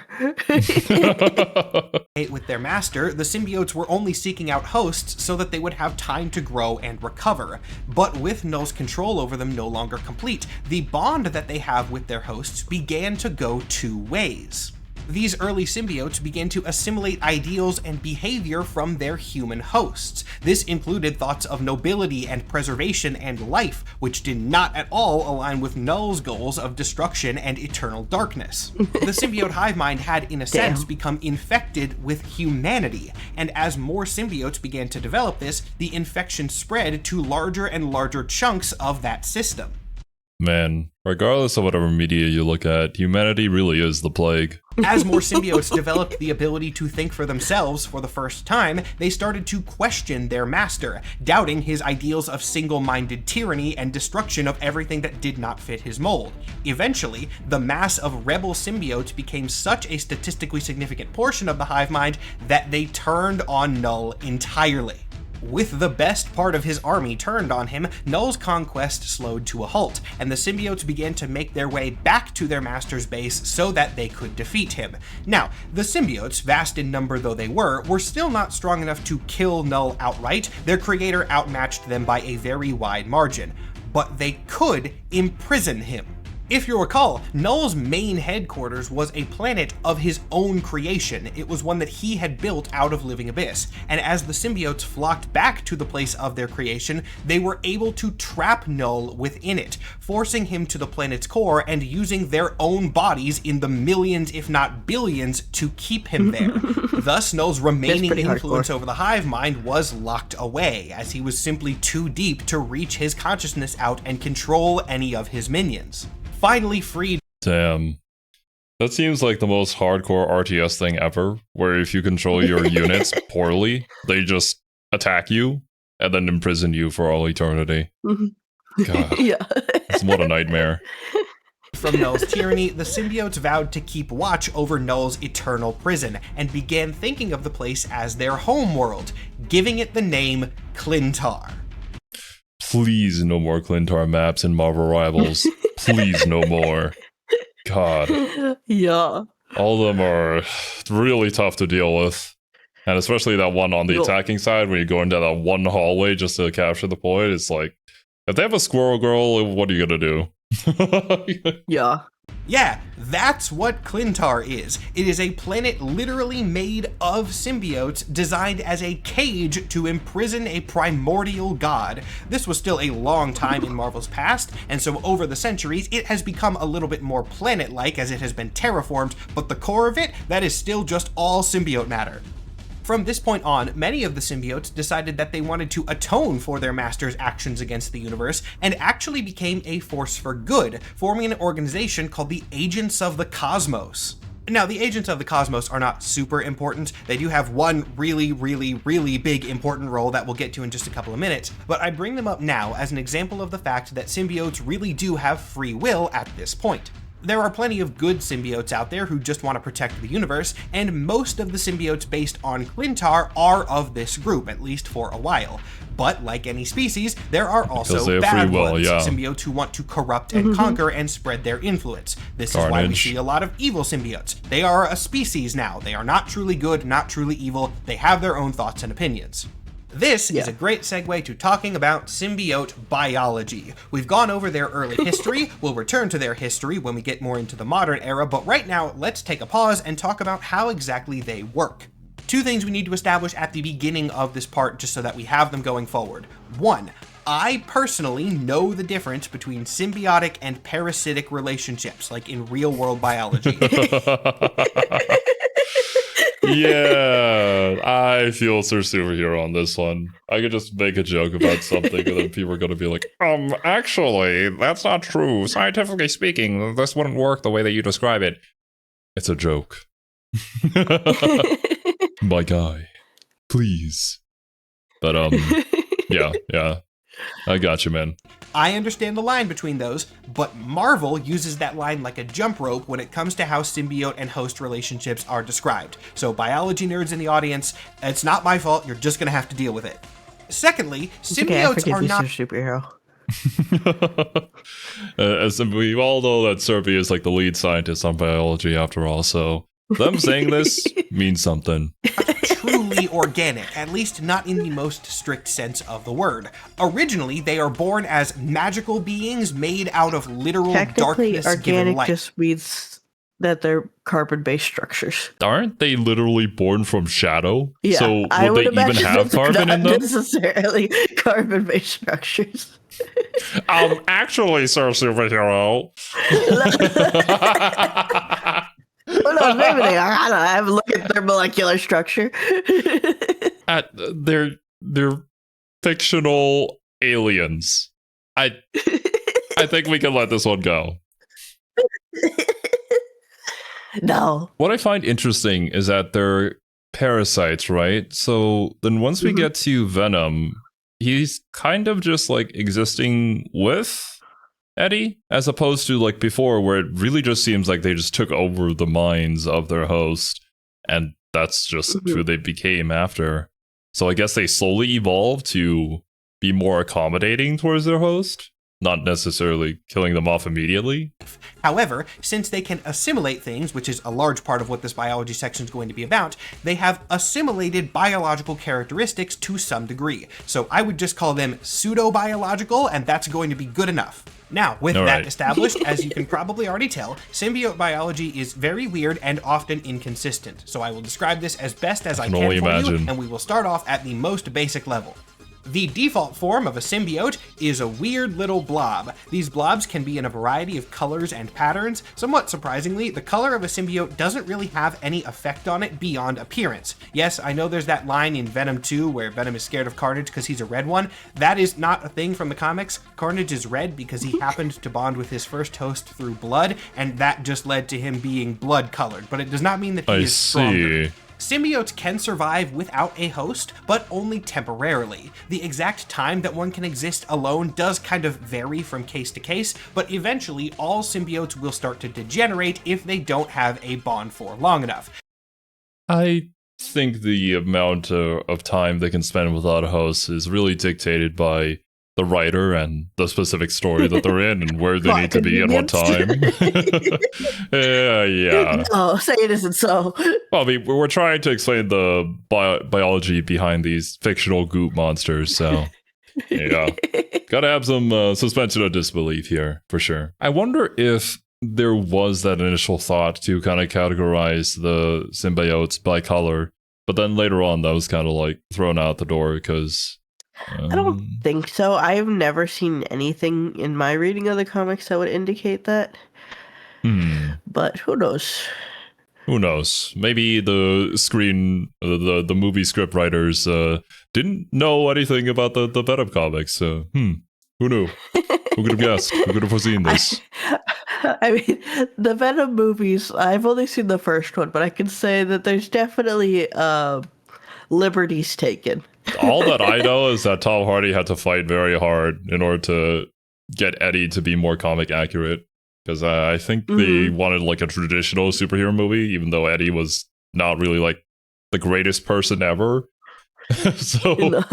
With their master, the symbiotes were only seeking out hosts so that they would have time to grow and recover. But with Null's control over them no longer complete, the bond that they have with their hosts began to go two ways. These early symbiotes began to assimilate ideals and behavior from their human hosts. This included thoughts of nobility and preservation and life, which did not at all align with Null's goals of destruction and eternal darkness. The symbiote hive mind had, in a sense, become infected with humanity, and as more symbiotes began to develop this, the infection spread to larger and larger chunks of that system. Man, regardless of whatever media you look at, humanity really is the plague. As more symbiotes developed the ability to think for themselves for the first time, they started to question their master, doubting his ideals of single-minded tyranny and destruction of everything that did not fit his mold. Eventually, the mass of rebel symbiotes became such a statistically significant portion of the hive mind that they turned on Null entirely. With the best part of his army turned on him, Null's conquest slowed to a halt, and the symbiotes began to make their way back to their master's base so that they could defeat him. Now, the symbiotes, vast in number though they were still not strong enough to kill Null outright. Their creator outmatched them by a very wide margin, but they could imprison him. If you recall, Null's main headquarters was a planet of his own creation. It was one that he had built out of Living Abyss, and as the symbiotes flocked back to the place of their creation, they were able to trap Null within it, forcing him to the planet's core and using their own bodies in the millions, if not billions, to keep him there. Thus, Null's remaining influence over the hive mind was locked away, as he was simply too deep to reach his consciousness out and control any of his minions. Finally freed. Damn. That seems like the most hardcore RTS thing ever, where if you control your units poorly, they just attack you and then imprison you for all eternity. God. Yeah. What a nightmare. From Null's tyranny, the symbiotes vowed to keep watch over Null's eternal prison, and began thinking of the place as their homeworld, giving it the name Clintar. Please, no more Clintar maps in Marvel Rivals. Please, no more. God. Yeah. All of them are really tough to deal with. And especially that one on the attacking side, when you go into that one hallway just to capture the point, it's like, if they have a squirrel girl, what are you going to do? Yeah. Yeah, that's what Clintar is. It is a planet literally made of symbiotes, designed as a cage to imprison a primordial god. This was still a long time in Marvel's past, and so over the centuries, it has become a little bit more planet-like as it has been terraformed, but the core of it, that is still just all symbiote matter. From this point on, many of the symbiotes decided that they wanted to atone for their master's actions against the universe and actually became a force for good, forming an organization called the Agents of the Cosmos. Now, the Agents of the Cosmos are not super important. They do have one really, really, really big important role that we'll get to in just a couple of minutes, but I bring them up now as an example of the fact that symbiotes really do have free will at this point. There are plenty of good symbiotes out there who just want to protect the universe, and most of the symbiotes based on Clintar are of this group, at least for a while. But like any species, there are also bad ones, symbiotes who want to corrupt and conquer and spread their influence. This is why we see a lot of evil symbiotes. They are a species now. They are not truly good, not truly evil. They have their own thoughts and opinions. This is a great segue to talking about symbiote biology. We've gone over their early history. We'll return to their history when we get more into the modern era, but right now, let's take a pause and talk about how exactly they work. Two things we need to establish at the beginning of this part just so that we have them going forward. One, I personally know the difference between symbiotic and parasitic relationships, like in real-world biology. Yeah, I feel Sir Superhero on this one. I could just make a joke about something and then people are going to be like, actually, that's not true. Scientifically speaking, this wouldn't work the way that you describe it. It's a joke. My guy, please. But, yeah, I got you, man. I understand the line between those, but Marvel uses that line like a jump rope when it comes to how symbiote and host relationships are described. So biology nerds in the audience, it's not my fault, you're just gonna have to deal with it. Secondly, symbiotes are not... Superhero. As we all know that Serby is like the lead scientist on biology after all, so them saying this means something. Truly organic, at least not in the most strict sense of the word. Originally, they are born as magical beings made out of literal darkness given light. Organic just means that they're carbon-based structures. Aren't they literally born from shadow? Yeah, so would they even have carbon in them? Not necessarily carbon-based structures. Actually, Sir Superhero. Oh no, maybe they are. I don't know. I haven't looked at their molecular structure. They're fictional aliens. I think we can let this one go. No. What I find interesting is that they're parasites, right? So then once we get to Venom, he's kind of just like existing with Eddie, as opposed to like before, where it really just seems like they just took over the minds of their host, and that's just who they became after. So I guess they slowly evolved to be more accommodating towards their host, not necessarily killing them off immediately. However, since they can assimilate things, which is a large part of what this biology section is going to be about, they have assimilated biological characteristics to some degree. So I would just call them pseudo-biological, and that's going to be good enough. Now, with that established, as you can probably already tell, symbiote biology is very weird and often inconsistent. So I will describe this as best as I can for you, and we will start off at the most basic level. The default form of a symbiote is a weird little blob. These blobs can be in a variety of colors and patterns. Somewhat surprisingly, the color of a symbiote doesn't really have any effect on it beyond appearance. Yes, I know there's that line in Venom 2 where Venom is scared of Carnage because he's a red one. That is not a thing from the comics. Carnage is red because he happened to bond with his first host through blood, and that just led to him being blood colored, but it does not mean that he is stronger. Symbiotes can survive without a host, but only temporarily. The exact time that one can exist alone does kind of vary from case to case, but eventually all symbiotes will start to degenerate if they don't have a bond for long enough. I think the amount of time they can spend without a host is really dictated by the writer and the specific story that they're in and where they need to be at what time. Yeah. No, say it isn't so. Well, I mean, we're trying to explain the biology behind these fictional goop monsters, so yeah. Gotta have some suspension of disbelief here, for sure. I wonder if there was that initial thought to kind of categorize the symbiotes by color, but then later on that was kind of like thrown out the door because... I don't think so. I've never seen anything in my reading of the comics that would indicate that. But who knows? Who knows? Maybe the movie script writers didn't know anything about the Venom comics. So, who knew? Who could have guessed? Who could have foreseen this? I mean, the Venom movies, I've only seen the first one, but I can say that there's definitely liberties taken. All that I know is that Tom Hardy had to fight very hard in order to get Eddie to be more comic accurate. Because I think they wanted like a traditional superhero movie, even though Eddie was not really like the greatest person ever. So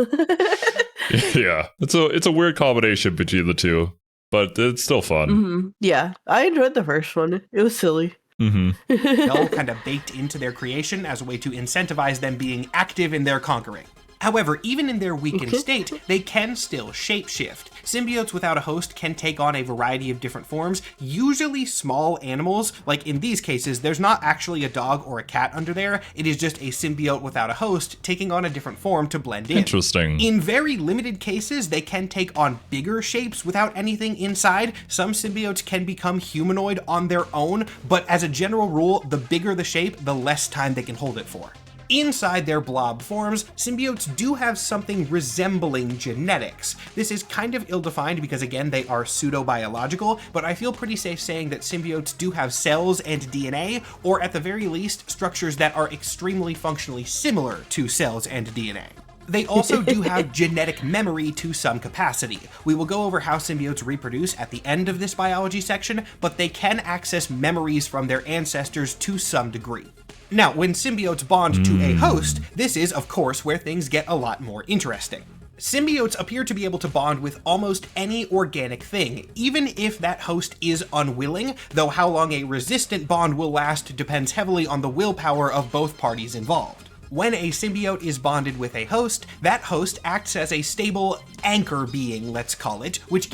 yeah, it's a weird combination between the two, but it's still fun. Yeah, I enjoyed the first one. It was silly. All kind of baked into their creation as a way to incentivize them being active in their conquering. However, even in their weakened state, they can still shapeshift. Symbiotes without a host can take on a variety of different forms, usually small animals. Like in these cases, there's not actually a dog or a cat under there, it is just a symbiote without a host taking on a different form to blend in. Interesting. In very limited cases, they can take on bigger shapes without anything inside. Some symbiotes can become humanoid on their own, but as a general rule, the bigger the shape, the less time they can hold it for. Inside their blob forms, symbiotes do have something resembling genetics. This is kind of ill-defined because, again, they are pseudo-biological, but I feel pretty safe saying that symbiotes do have cells and DNA, or at the very least, structures that are extremely functionally similar to cells and DNA. They also do have genetic memory to some capacity. We will go over how symbiotes reproduce at the end of this biology section, but they can access memories from their ancestors to some degree. Now, when symbiotes bond to a host, this is, of course, where things get a lot more interesting. Symbiotes appear to be able to bond with almost any organic thing, even if that host is unwilling, though how long a resistant bond will last depends heavily on the willpower of both parties involved. When a symbiote is bonded with a host, that host acts as a stable anchor being, let's call it, which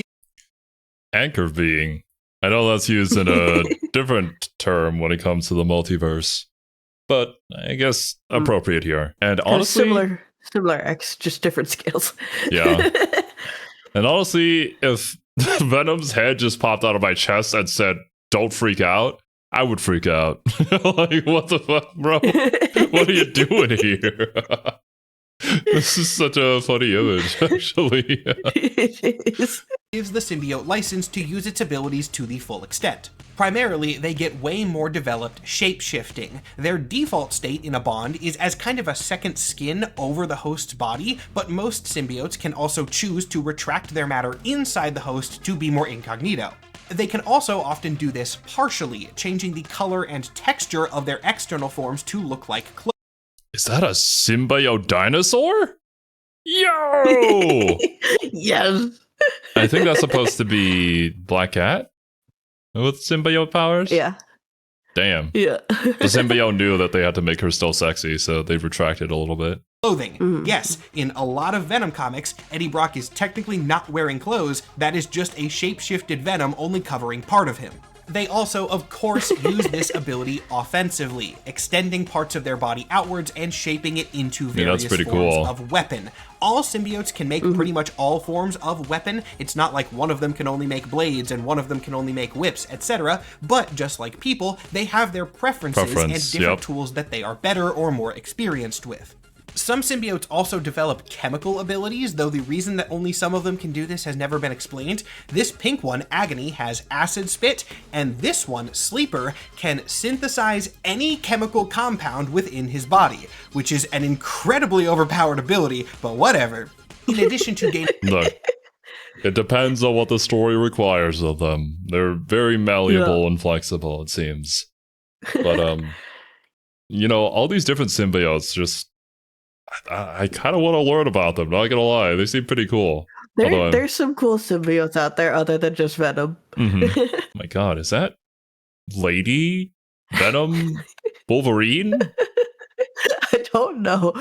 Anchor being. I know that's used in a different term when it comes to the multiverse, but I guess appropriate here. And honestly, similar X, just different scales. Yeah. And honestly, if Venom's head just popped out of my chest and said, "Don't freak out," I would freak out. Like, what the fuck, bro? What are you doing here? This is such a funny image, actually. It is. gives the symbiote license to use its abilities to the full extent. Primarily, they get way more developed shape-shifting. Their default state in a bond is as kind of a second skin over the host's body, but most symbiotes can also choose to retract their matter inside the host to be more incognito. They can also often do this partially, changing the color and texture of their external forms to look like clothes. Is that a symbiote dinosaur? Yo! Yes. I think that's supposed to be Black Cat with symbiote powers. Yeah. Damn. Yeah. The symbiote knew that they had to make her still sexy, so they've retracted a little bit. Clothing. Yes, in a lot of Venom comics, Eddie Brock is technically not wearing clothes, that is just a shape-shifted Venom only covering part of him. They also, of course, use this ability offensively, extending parts of their body outwards and shaping it into various forms cool. of weapon. All symbiotes can make pretty much all forms of weapon. It's not like one of them can only make blades and one of them can only make whips, etc. But just like people, they have their preferences and different tools that they are better or more experienced with. Some symbiotes also develop chemical abilities, though the reason that only some of them can do this has never been explained. This pink one, Agony, has acid spit, and this one, Sleeper, can synthesize any chemical compound within his body, which is an incredibly overpowered ability, but whatever. In addition to gaining... Look, it depends on what the story requires of them. They're very malleable and flexible, it seems. But, you know, all these different symbiotes just... I kind of want to learn about them, not gonna lie. They seem pretty cool. There's some cool symbiotes out there other than just Venom. My god, is that Lady Venom Wolverine? I don't know.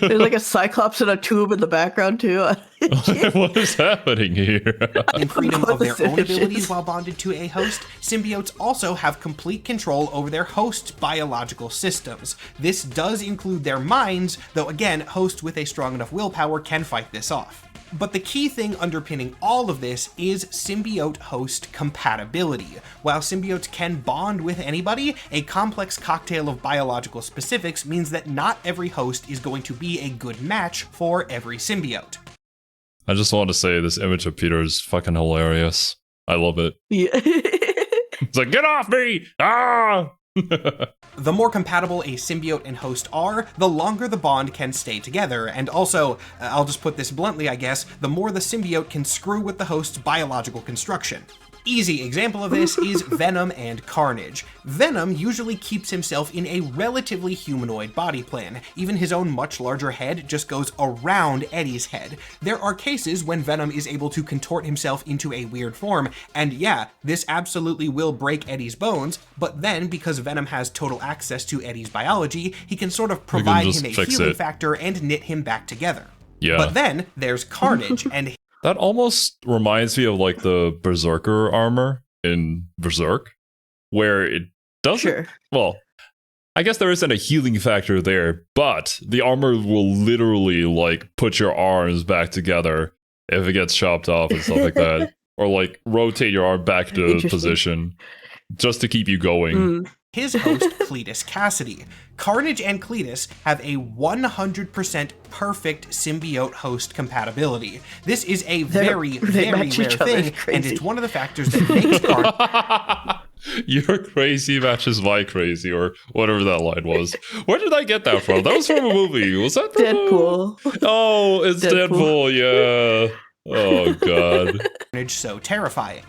There's like a Cyclops in a tube in the background too. What is happening here? In freedom of their own abilities while bonded to a host, symbiotes also have complete control over their host's biological systems. This does include their minds, though again, hosts with a strong enough willpower can fight this off. But the key thing underpinning all of this is symbiote-host compatibility. While symbiotes can bond with anybody, a complex cocktail of biological specifics means that not every host is going to be a good match for every symbiote. I just want to say this image of Peter is fucking hilarious. I love it. Yeah. It's like, get off me! Ah! The more compatible a symbiote and host are, the longer the bond can stay together, and also, I'll just put this bluntly I guess, the more the symbiote can screw with the host's biological construction. Easy example of this is Venom and Carnage. Venom usually keeps himself in a relatively humanoid body plan. Even his own much larger head just goes around Eddie's head. There are cases when Venom is able to contort himself into a weird form, and yeah, this absolutely will break Eddie's bones, but then because Venom has total access to Eddie's biology, he can sort of provide him a healing factor and knit him back together. Yeah. But then there's Carnage, and that almost reminds me of like the Berserker armor in Berserk, where it doesn't. Sure. Well, I guess there isn't a healing factor there, but the armor will literally like put your arms back together if it gets chopped off and stuff like that, or like rotate your arm back to position just to keep you going. his host, Cletus Cassidy. Carnage and Cletus have a 100% perfect symbiote host compatibility. This is a very, very rare thing, and it's one of the factors that makes Carnage... Your crazy matches my crazy, or whatever that line was. Where did I get that from? That was from a movie. Was that from Deadpool? Oh, it's Deadpool, yeah. Oh, God. Carnage so terrifying.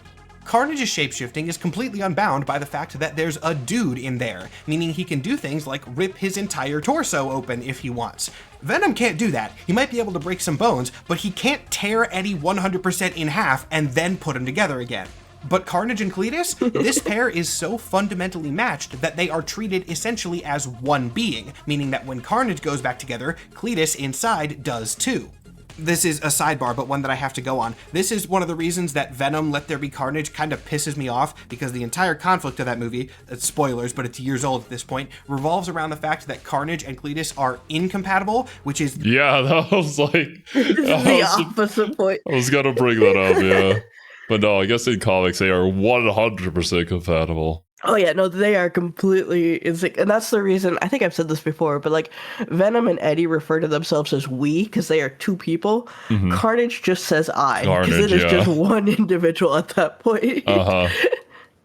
Carnage's shapeshifting is completely unbound by the fact that there's a dude in there, meaning he can do things like rip his entire torso open if he wants. Venom can't do that. He might be able to break some bones, but he can't tear Eddie 100% in half and then put him together again. But Carnage and Cletus, this pair is so fundamentally matched that they are treated essentially as one being, meaning that when Carnage goes back together, Cletus inside does too. This is a sidebar, but one that I have to go on. This is one of the reasons that Venom Let There Be Carnage kind of pisses me off, because the entire conflict of that movie, it's spoilers, but it's years old at this point, revolves around the fact that Carnage and Cletus are incompatible, which is... Yeah, that was like... the opposite point. I was gonna bring that up, yeah. But no, I guess in comics they are 100% compatible. Oh yeah, no, they are completely in sync, and that's the reason. I think I've said this before, but like Venom and Eddie refer to themselves as we because they are two people. Mm-hmm. Carnage just says I because it is just one individual at that point.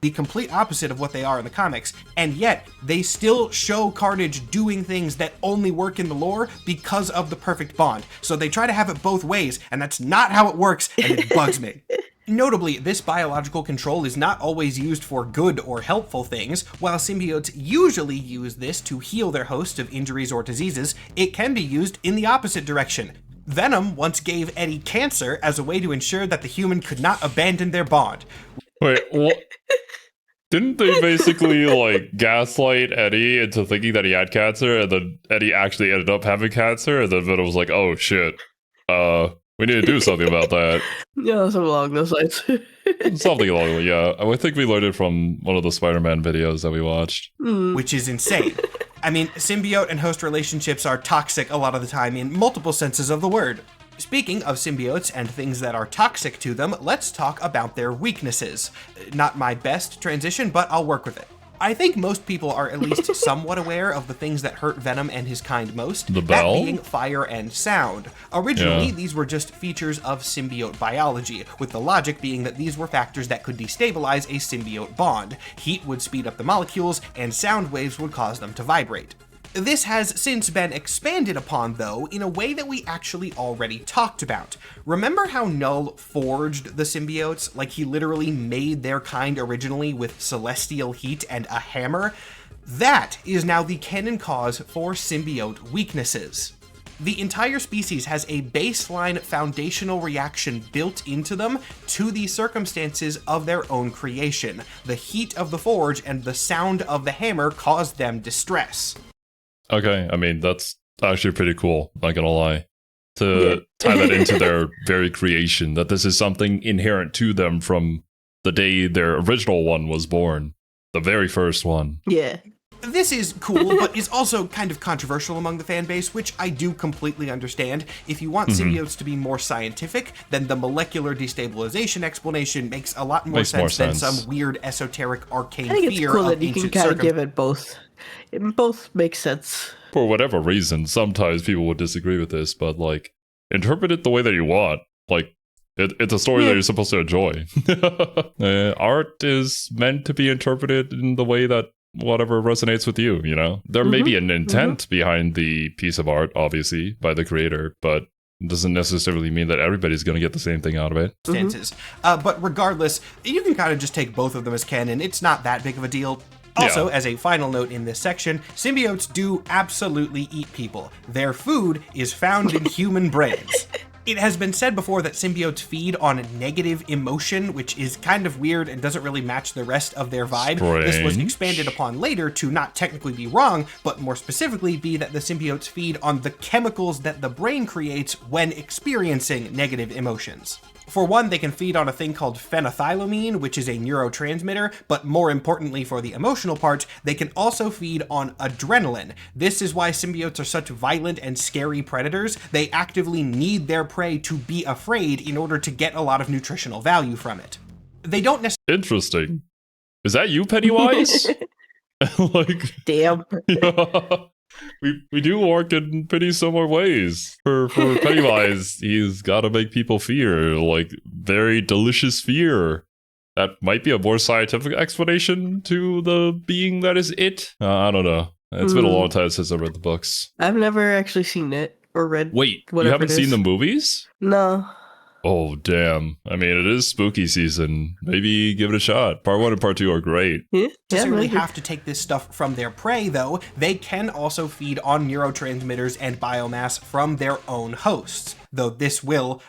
The complete opposite of what they are in the comics, and yet they still show Carnage doing things that only work in the lore because of the perfect bond. So they try to have it both ways, and that's not how it works, and it bugs me. Notably, this biological control is not always used for good or helpful things. While symbiotes usually use this to heal their host of injuries or diseases, it can be used in the opposite direction. Venom once gave Eddie cancer as a way to ensure that the human could not abandon their bond. Wait, what? Didn't they basically, like, gaslight Eddie into thinking that he had cancer, and then Eddie actually ended up having cancer, and then Venom was like, oh shit, we need to do something about that. Yeah, something along those lines. Something along those, yeah. I think we learned it from one of the Spider-Man videos that we watched. Which is insane. I mean, symbiote and host relationships are toxic a lot of the time in multiple senses of the word. Speaking of symbiotes and things that are toxic to them, let's talk about their weaknesses. Not my best transition, but I'll work with it. I think most people are at least somewhat aware of the things that hurt Venom and his kind most, the bell? That being fire and sound. Originally, these were just features of symbiote biology, with the logic being that these were factors that could destabilize a symbiote bond. Heat would speed up the molecules, and sound waves would cause them to vibrate. This has since been expanded upon, though, in a way that we actually already talked about. Remember how Null forged the symbiotes? Like, he literally made their kind originally with celestial heat and a hammer? That is now the canon cause for symbiote weaknesses. The entire species has a baseline foundational reaction built into them to the circumstances of their own creation. The heat of the forge and the sound of the hammer cause them distress. Okay, I mean, that's actually pretty cool, not gonna lie. To tie that into their very creation, that this is something inherent to them from the day their original one was born. The very first one. Yeah. This is cool, but is also kind of controversial among the fan base, which I do completely understand. If you want symbiotes to be more scientific, then the molecular destabilization explanation makes a lot more sense than some weird, esoteric, arcane I think it's fear cool of that you can ancient kind of give it both. It both makes sense. For whatever reason, sometimes people would disagree with this, but like, interpret it the way that you want. Like, it's a story that you're supposed to enjoy. Art is meant to be interpreted in the way that whatever resonates with you, you know? There may be an intent behind the piece of art, obviously, by the creator, but it doesn't necessarily mean that everybody's going to get the same thing out of it. Stances. But regardless, you can kind of just take both of them as canon. It's not that big of a deal. Also, as a final note in this section, symbiotes do absolutely eat people. Their food is found in human brains. It has been said before that symbiotes feed on negative emotion, which is kind of weird and doesn't really match the rest of their vibe. Strange. This was expanded upon later to not technically be wrong, but more specifically be that the symbiotes feed on the chemicals that the brain creates when experiencing negative emotions. For one, they can feed on a thing called phenethylamine, which is a neurotransmitter, but more importantly for the emotional part, they can also feed on adrenaline. This is why symbiotes are such violent and scary predators. They actively need their prey to be afraid in order to get a lot of nutritional value from it. They don't necessarily... Interesting. Is that you, Pennywise? Like, damn. Yeah. We do work in pretty similar ways. For Pennywise, he's got to make people fear, like very delicious fear. That might be a more scientific explanation to the being that is it. I don't know. It's been a long time since I read the books. I've never actually seen it or read. Wait, you whatever haven't it seen is. the movies? No. Oh, damn. I mean, it is spooky season. Maybe give it a shot. Part 1 and Part 2 are great. Yeah, necessarily maybe. have to take this stuff from their prey, though. They can also feed on neurotransmitters and biomass from their own hosts, though this will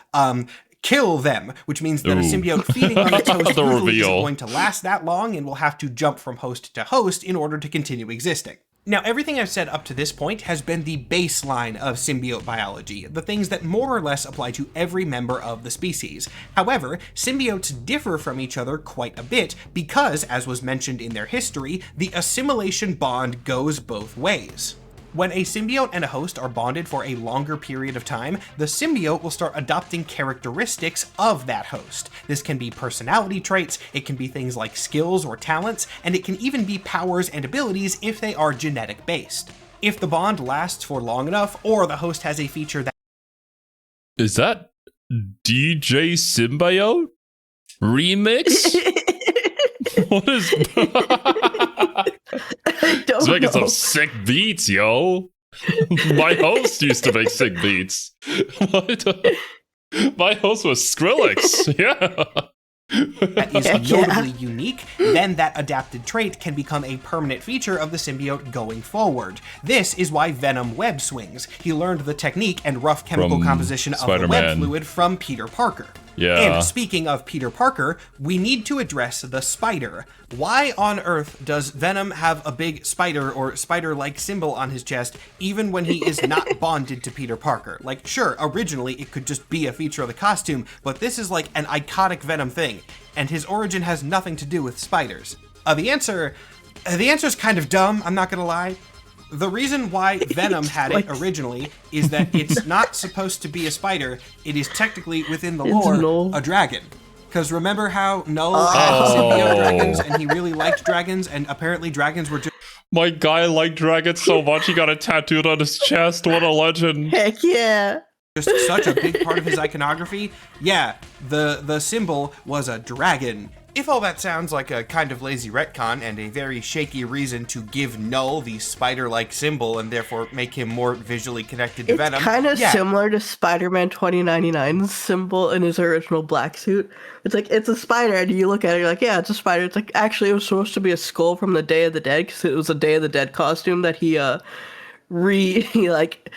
kill them, which means that a symbiote feeding on its host The usually isn't reveal. going to last that long and will have to jump from host to host in order to continue existing. Now, everything I've said up to this point has been the baseline of symbiote biology, the things that more or less apply to every member of the species. However, symbiotes differ from each other quite a bit because, as was mentioned in their history, the assimilation bond goes both ways. When a symbiote and a host are bonded for a longer period of time, the symbiote will start adopting characteristics of that host. This can be personality traits, it can be things like skills or talents, and it can even be powers and abilities if they are genetic based. If the bond lasts for long enough, or the host has a feature that... Is that DJ Symbiote? Remix? What is... I don't He's making know. some sick beats, yo. My host used to make sick beats. What? My host was Skrillex. Yeah. that is Heck yeah. notably unique, then that adapted trait can become a permanent feature of the symbiote going forward. This is why Venom web swings. He learned the technique and rough chemical From composition of the web Spider-Man. fluid from Peter Parker. Yeah. And speaking of Peter Parker, we need to address the spider. Why on earth does Venom have a big spider or spider-like symbol on his chest even when he is not bonded to Peter Parker? Like, sure, originally it could just be a feature of the costume, but this is like an iconic Venom thing, and his origin has nothing to do with spiders. The answer is kind of dumb, I'm not gonna lie. The reason why Venom had it originally is that it's not supposed to be a spider. It is technically, within the lore, Null. a dragon. Because remember how Null had symbiote dragons and he really liked dragons, and apparently dragons were just My guy liked dragons so much he got it tattooed on his chest. What a legend. Heck yeah. such a big part of his iconography. Yeah, the symbol was a dragon. If all that sounds like a kind of lazy retcon and a very shaky reason to give Null the spider-like symbol and therefore make him more visually connected to It's Venom, kind of yeah, similar to Spider-Man 2099's symbol in his original black suit. It's like, it's a spider, and you look at it, you're like, yeah, it's a spider. It's like, actually, it was supposed to be a skull from the Day of the Dead, because it was a Day of the Dead costume that he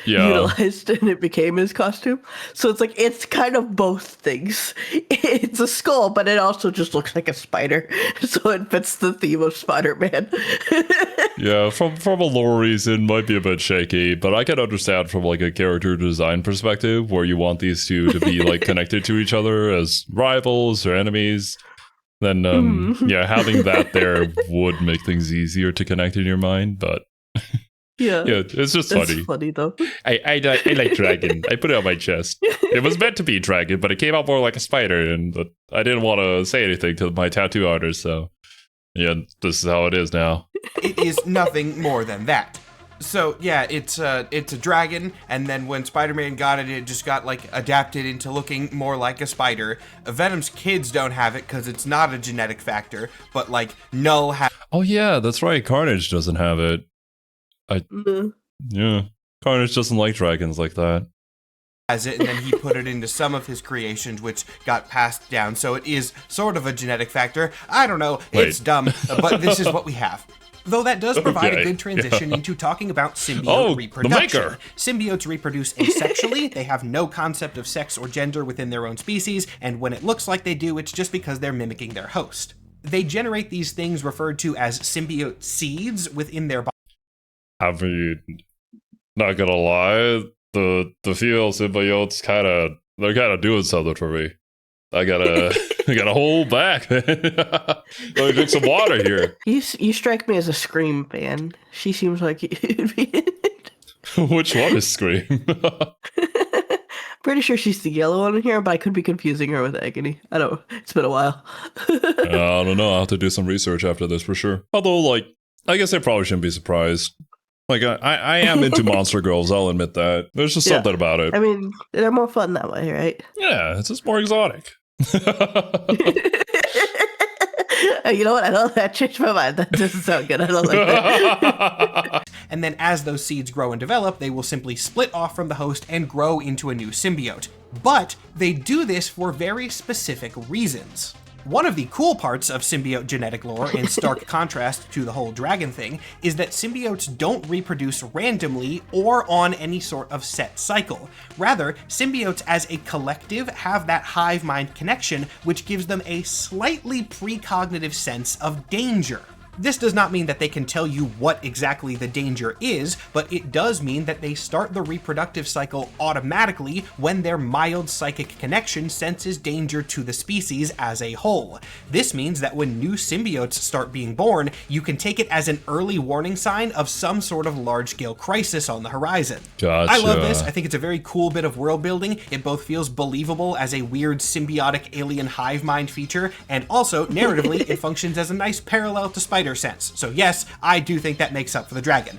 utilized, and it became his costume. So it's like, it's kind of both things. It's a skull, but it also just looks like a spider, so it fits the theme of Spider-Man. Yeah, from a lore reason, might be a bit shaky, but I can understand from like a character design perspective where you want these two to be like connected to each other as rivals or enemies. then yeah, having that there would make things easier to connect in your mind. But Yeah. yeah, it's just That's funny. funny though. I like dragon. I put it on my chest. It was meant to be dragon, but it came out more like a spider, and I didn't want to say anything to my tattoo artist. So yeah, this is how it is now. It is nothing more than that. So yeah, it's a dragon, and then when Spider-Man got it, it just got like adapted into looking more like a spider. Venom's kids don't have it because it's not a genetic factor, but like Null has. Oh yeah, that's right. Carnage doesn't have it. Yeah, Carnage doesn't like dragons like that. Has it, and then he put it into some of his creations, which got passed down. So it is sort of a genetic factor. I don't know. It's dumb, but this is what we have. Though that does provide a good transition into talking about symbiote reproduction. Symbiotes reproduce asexually. They have no concept of sex or gender within their own species, and when it looks like they do, it's just because they're mimicking their host. They generate these things referred to as symbiote seeds within their body. I mean, not gonna lie, the female symbiotes they're kind of doing something for me. I gotta hold back, man. Let me drink some water here. You strike me as a Scream fan. She seems like you'd be in it. Which one is Scream? Pretty sure she's the yellow one in here, but I could be confusing her with Agony. I don't. It's been a while. I don't know. I'll have to do some research after this for sure. Although, like, I guess I probably shouldn't be surprised. Like, I am into monster girls, I'll admit that. There's just something about it. I mean, they're more fun that way, right? Yeah, it's just more exotic. You know what? I don't. That changed my mind. That doesn't sound good. I don't like that. And then as those seeds grow and develop, they will simply split off from the host and grow into a new symbiote. But they do this for very specific reasons. One of the cool parts of symbiote genetic lore, in stark contrast to the whole dragon thing, is that symbiotes don't reproduce randomly or on any sort of set cycle. Rather, symbiotes as a collective have that hive mind connection, which gives them a slightly precognitive sense of danger. This does not mean that they can tell you what exactly the danger is, but it does mean that they start the reproductive cycle automatically when their mild psychic connection senses danger to the species as a whole. This means that when new symbiotes start being born, you can take it as an early warning sign of some sort of large-scale crisis on the horizon. Gotcha. I love this. I think it's a very cool bit of world building. It both feels believable as a weird symbiotic alien hive mind feature, and also, narratively, it functions as a nice parallel to Spider Sense. So yes, I do think that makes up for the dragon.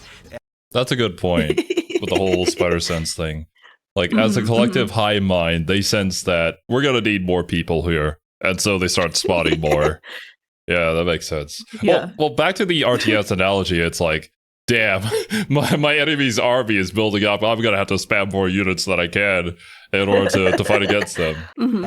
That's a good point with the whole spider sense thing. Like, as a collective hive mind, they sense that we're gonna need more people here, and so they start spotting more. Yeah, that makes sense. Yeah. Well, back to the RTS analogy, it's like, damn, my enemy's army is building up. I'm gonna have to spam more units than I can in order to fight against them.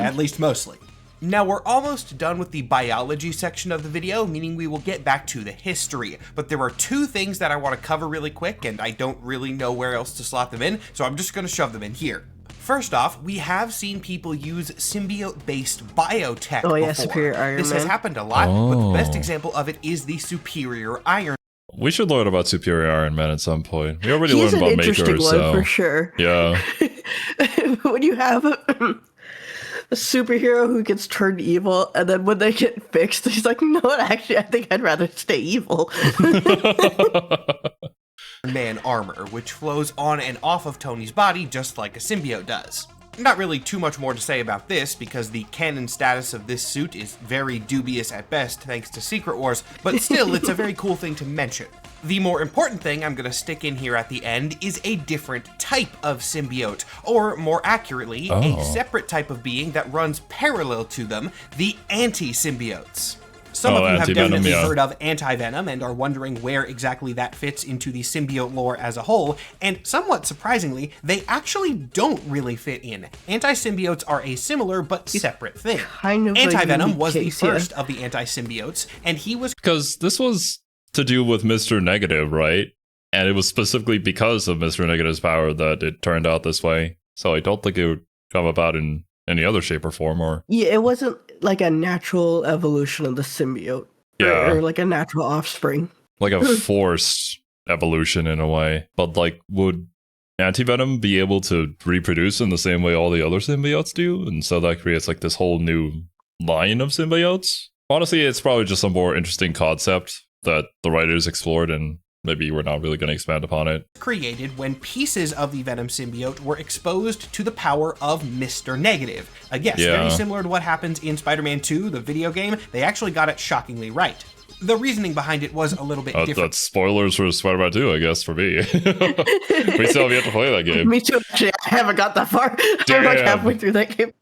At least mostly. Now we're almost done with the biology section of the video, meaning we will get back to the history. But there are two things that I want to cover really quick, and I don't really know where else to slot them in, so I'm just going to shove them in here. First off, we have seen people use symbiote-based biotech before. Yeah, Superior Iron This Man. has happened a lot, but the best example of it is the Superior Iron. We should learn about Superior Iron Man at some point. We already He's learned an about interesting Maker, one so for sure. yeah. When you have a superhero who gets turned evil, and then when they get fixed, he's like, no, actually, I think I'd rather stay evil. Man armor, which flows on and off of Tony's body just like a symbiote does. Not really too much more to say about this, because the canon status of this suit is very dubious at best thanks to Secret Wars, but still, it's a very cool thing to mention. The more important thing I'm going to stick in here at the end is a different type of symbiote, or more accurately, a separate type of being that runs parallel to them, the anti-symbiotes. Some of you have definitely heard of anti-venom and are wondering where exactly that fits into the symbiote lore as a whole, and somewhat surprisingly, they actually don't really fit in. Anti-symbiotes are a similar but separate thing. Kind of Anti-venom was the first of the anti-symbiotes, and he was... Because this was to do with Mr. Negative, right? And it was specifically because of Mr. Negative's power that it turned out this way. So I don't think it would come about in any other shape or form, or... Yeah, it wasn't like a natural evolution of the symbiote. Yeah. Or like a natural offspring. Like a forced evolution in a way. But like, would anti-venom be able to reproduce in the same way all the other symbiotes do? And so that creates like this whole new line of symbiotes? Honestly, it's probably just a more interesting concept that the writers explored, and maybe we're not really going to expand upon it. Created when pieces of the Venom symbiote were exposed to the power of Mr. Negative. Yes, very similar to what happens in Spider-Man 2, the video game. They actually got it shockingly right. The reasoning behind it was a little bit different. That's spoilers for Spider-Man 2, I guess, for me. We still have yet to play that game. Me too. Actually, I haven't got that far. I'm like halfway through that game.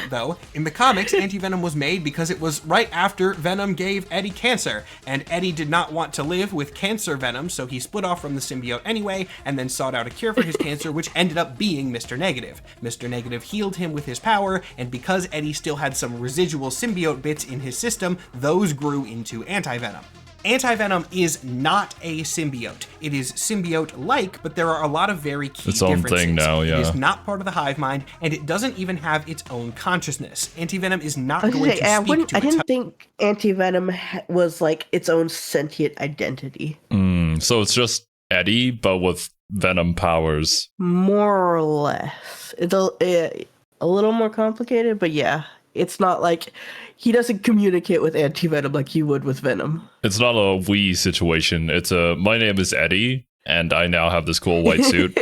Though, in the comics, Anti-Venom was made because it was right after Venom gave Eddie cancer, and Eddie did not want to live with cancer Venom, so he split off from the symbiote anyway, and then sought out a cure for his cancer, which ended up being Mr. Negative. Mr. Negative healed him with his power, and because Eddie still had some residual symbiote bits in his system, those grew into Anti-Venom. Anti-Venom is not a symbiote. It is symbiote-like, but there are a lot of very key differences. Its own thing now, yeah. It is not part of the hive mind, and it doesn't even have its own consciousness. Anti-Venom is not going to speak to its... I didn't think Anti-Venom was like its own sentient identity. So it's just Eddie, but with Venom powers. More or less. It's a little more complicated, but yeah. It's not like he doesn't communicate with Anti-Venom like he would with Venom. It's not a we situation. It's a, my name is Eddie, and I now have this cool white suit.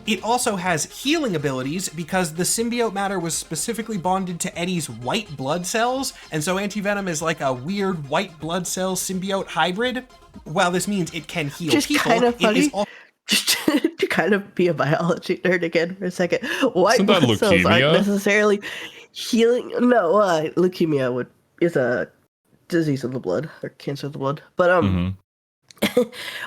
It also has healing abilities because the symbiote matter was specifically bonded to Eddie's white blood cells, and so Anti-Venom is like a weird white blood cell symbiote hybrid. While this means it can heal just people, kind of funny. It is also... Just to kind of be a biology nerd again for a second. White Isn't that blood cells leukemia? aren't necessarily healing. No, leukemia is a disease of the blood or cancer of the blood. But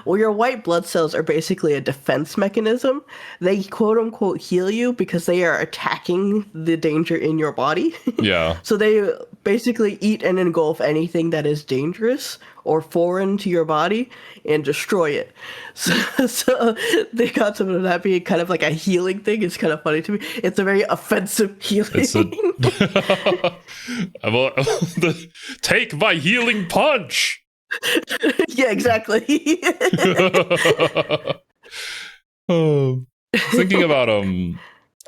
well, your white blood cells are basically a defense mechanism. They quote unquote heal you because they are attacking the danger in your body. Yeah. So they basically eat and engulf anything that is dangerous or foreign to your body and destroy it. So they got some of that being kind of like a healing thing. It's kind of funny to me. It's a very offensive healing. Take my healing punch. Yeah, exactly. Thinking about an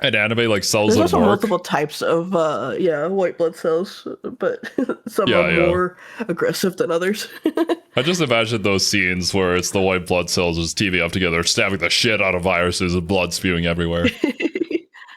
anime like Cells There's at also Work. multiple types of white blood cells, but some are more aggressive than others. I just imagine those scenes where it's the white blood cells just teaming up together, stabbing the shit out of viruses and blood spewing everywhere.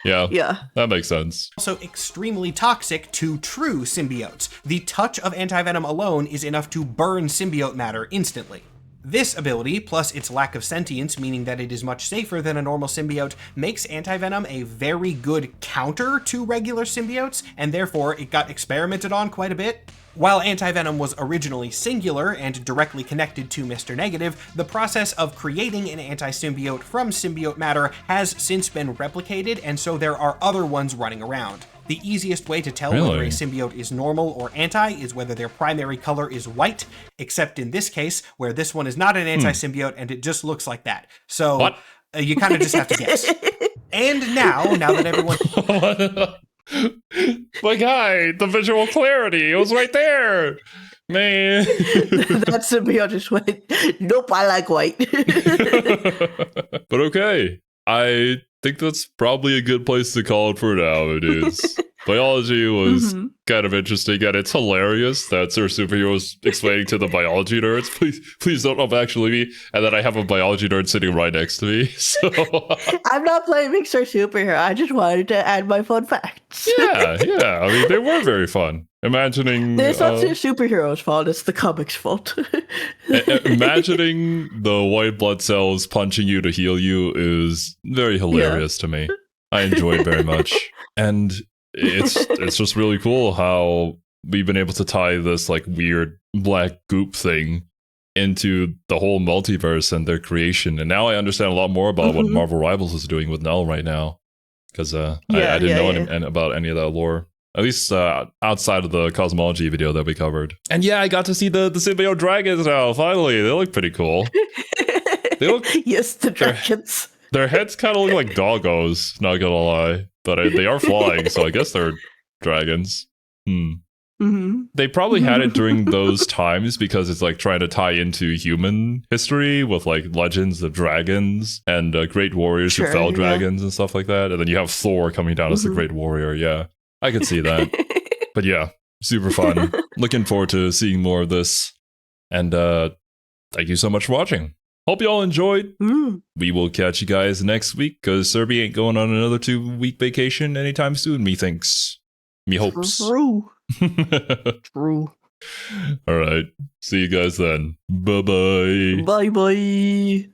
Yeah, that makes sense. Also extremely toxic to true symbiotes. The touch of Anti-Venom alone is enough to burn symbiote matter instantly. This ability, plus its lack of sentience, meaning that it is much safer than a normal symbiote, makes Anti-Venom a very good counter to regular symbiotes, and therefore it got experimented on quite a bit. While Anti-Venom was originally singular and directly connected to Mr. Negative, the process of creating an anti-symbiote from symbiote matter has since been replicated, and so there are other ones running around. The easiest way to tell whether a symbiote is normal or anti is whether their primary color is white, except in this case, where this one is not an anti-symbiote and it just looks like that. So you kind of just have to guess. And now that everyone... My guy, the visual clarity, it was right there. Man. That symbiote just went, nope, I like white. But okay, I think that's probably a good place to call it for now, dudes. Biology was kind of interesting, and it's hilarious that Sir Superhero is explaining to the biology nerds, please don't actually me, and then I have a biology nerd sitting right next to me. So I'm not blaming Sir Superhero, I just wanted to add my fun facts. yeah, I mean, they were very fun. Imagining... It's not Sir Superhero's fault, it's the comic's fault. Imagining the white blood cells punching you to heal you is very hilarious to me. I enjoy it very much. And it's just really cool how we've been able to tie this like weird black goop thing into the whole multiverse and their creation. And now I understand a lot more about what Marvel Rivals is doing with Null right now. Because I didn't know about any of that lore. At least outside of the cosmology video that we covered. And yeah, I got to see the symbiote dragons now, finally. They look pretty cool. They look... Yes, the dragons. Their heads kind of look like doggos, not gonna lie. But they are flying, so I guess they're dragons. Mm-hmm. They probably had it during those times because it's like trying to tie into human history with like legends of dragons and great warriors who Sure, fell yeah. dragons and stuff like that. And then you have Thor coming down as the Mhm. great warrior. Yeah, I could see that. But yeah, super fun. Looking forward to seeing more of this. And thank you so much for watching. Hope you all enjoyed. Mm. We will catch you guys next week because Serby ain't going on another 2-week vacation anytime soon, methinks. Me hopes. True. True. All right. See you guys then. Bye-bye. Bye bye.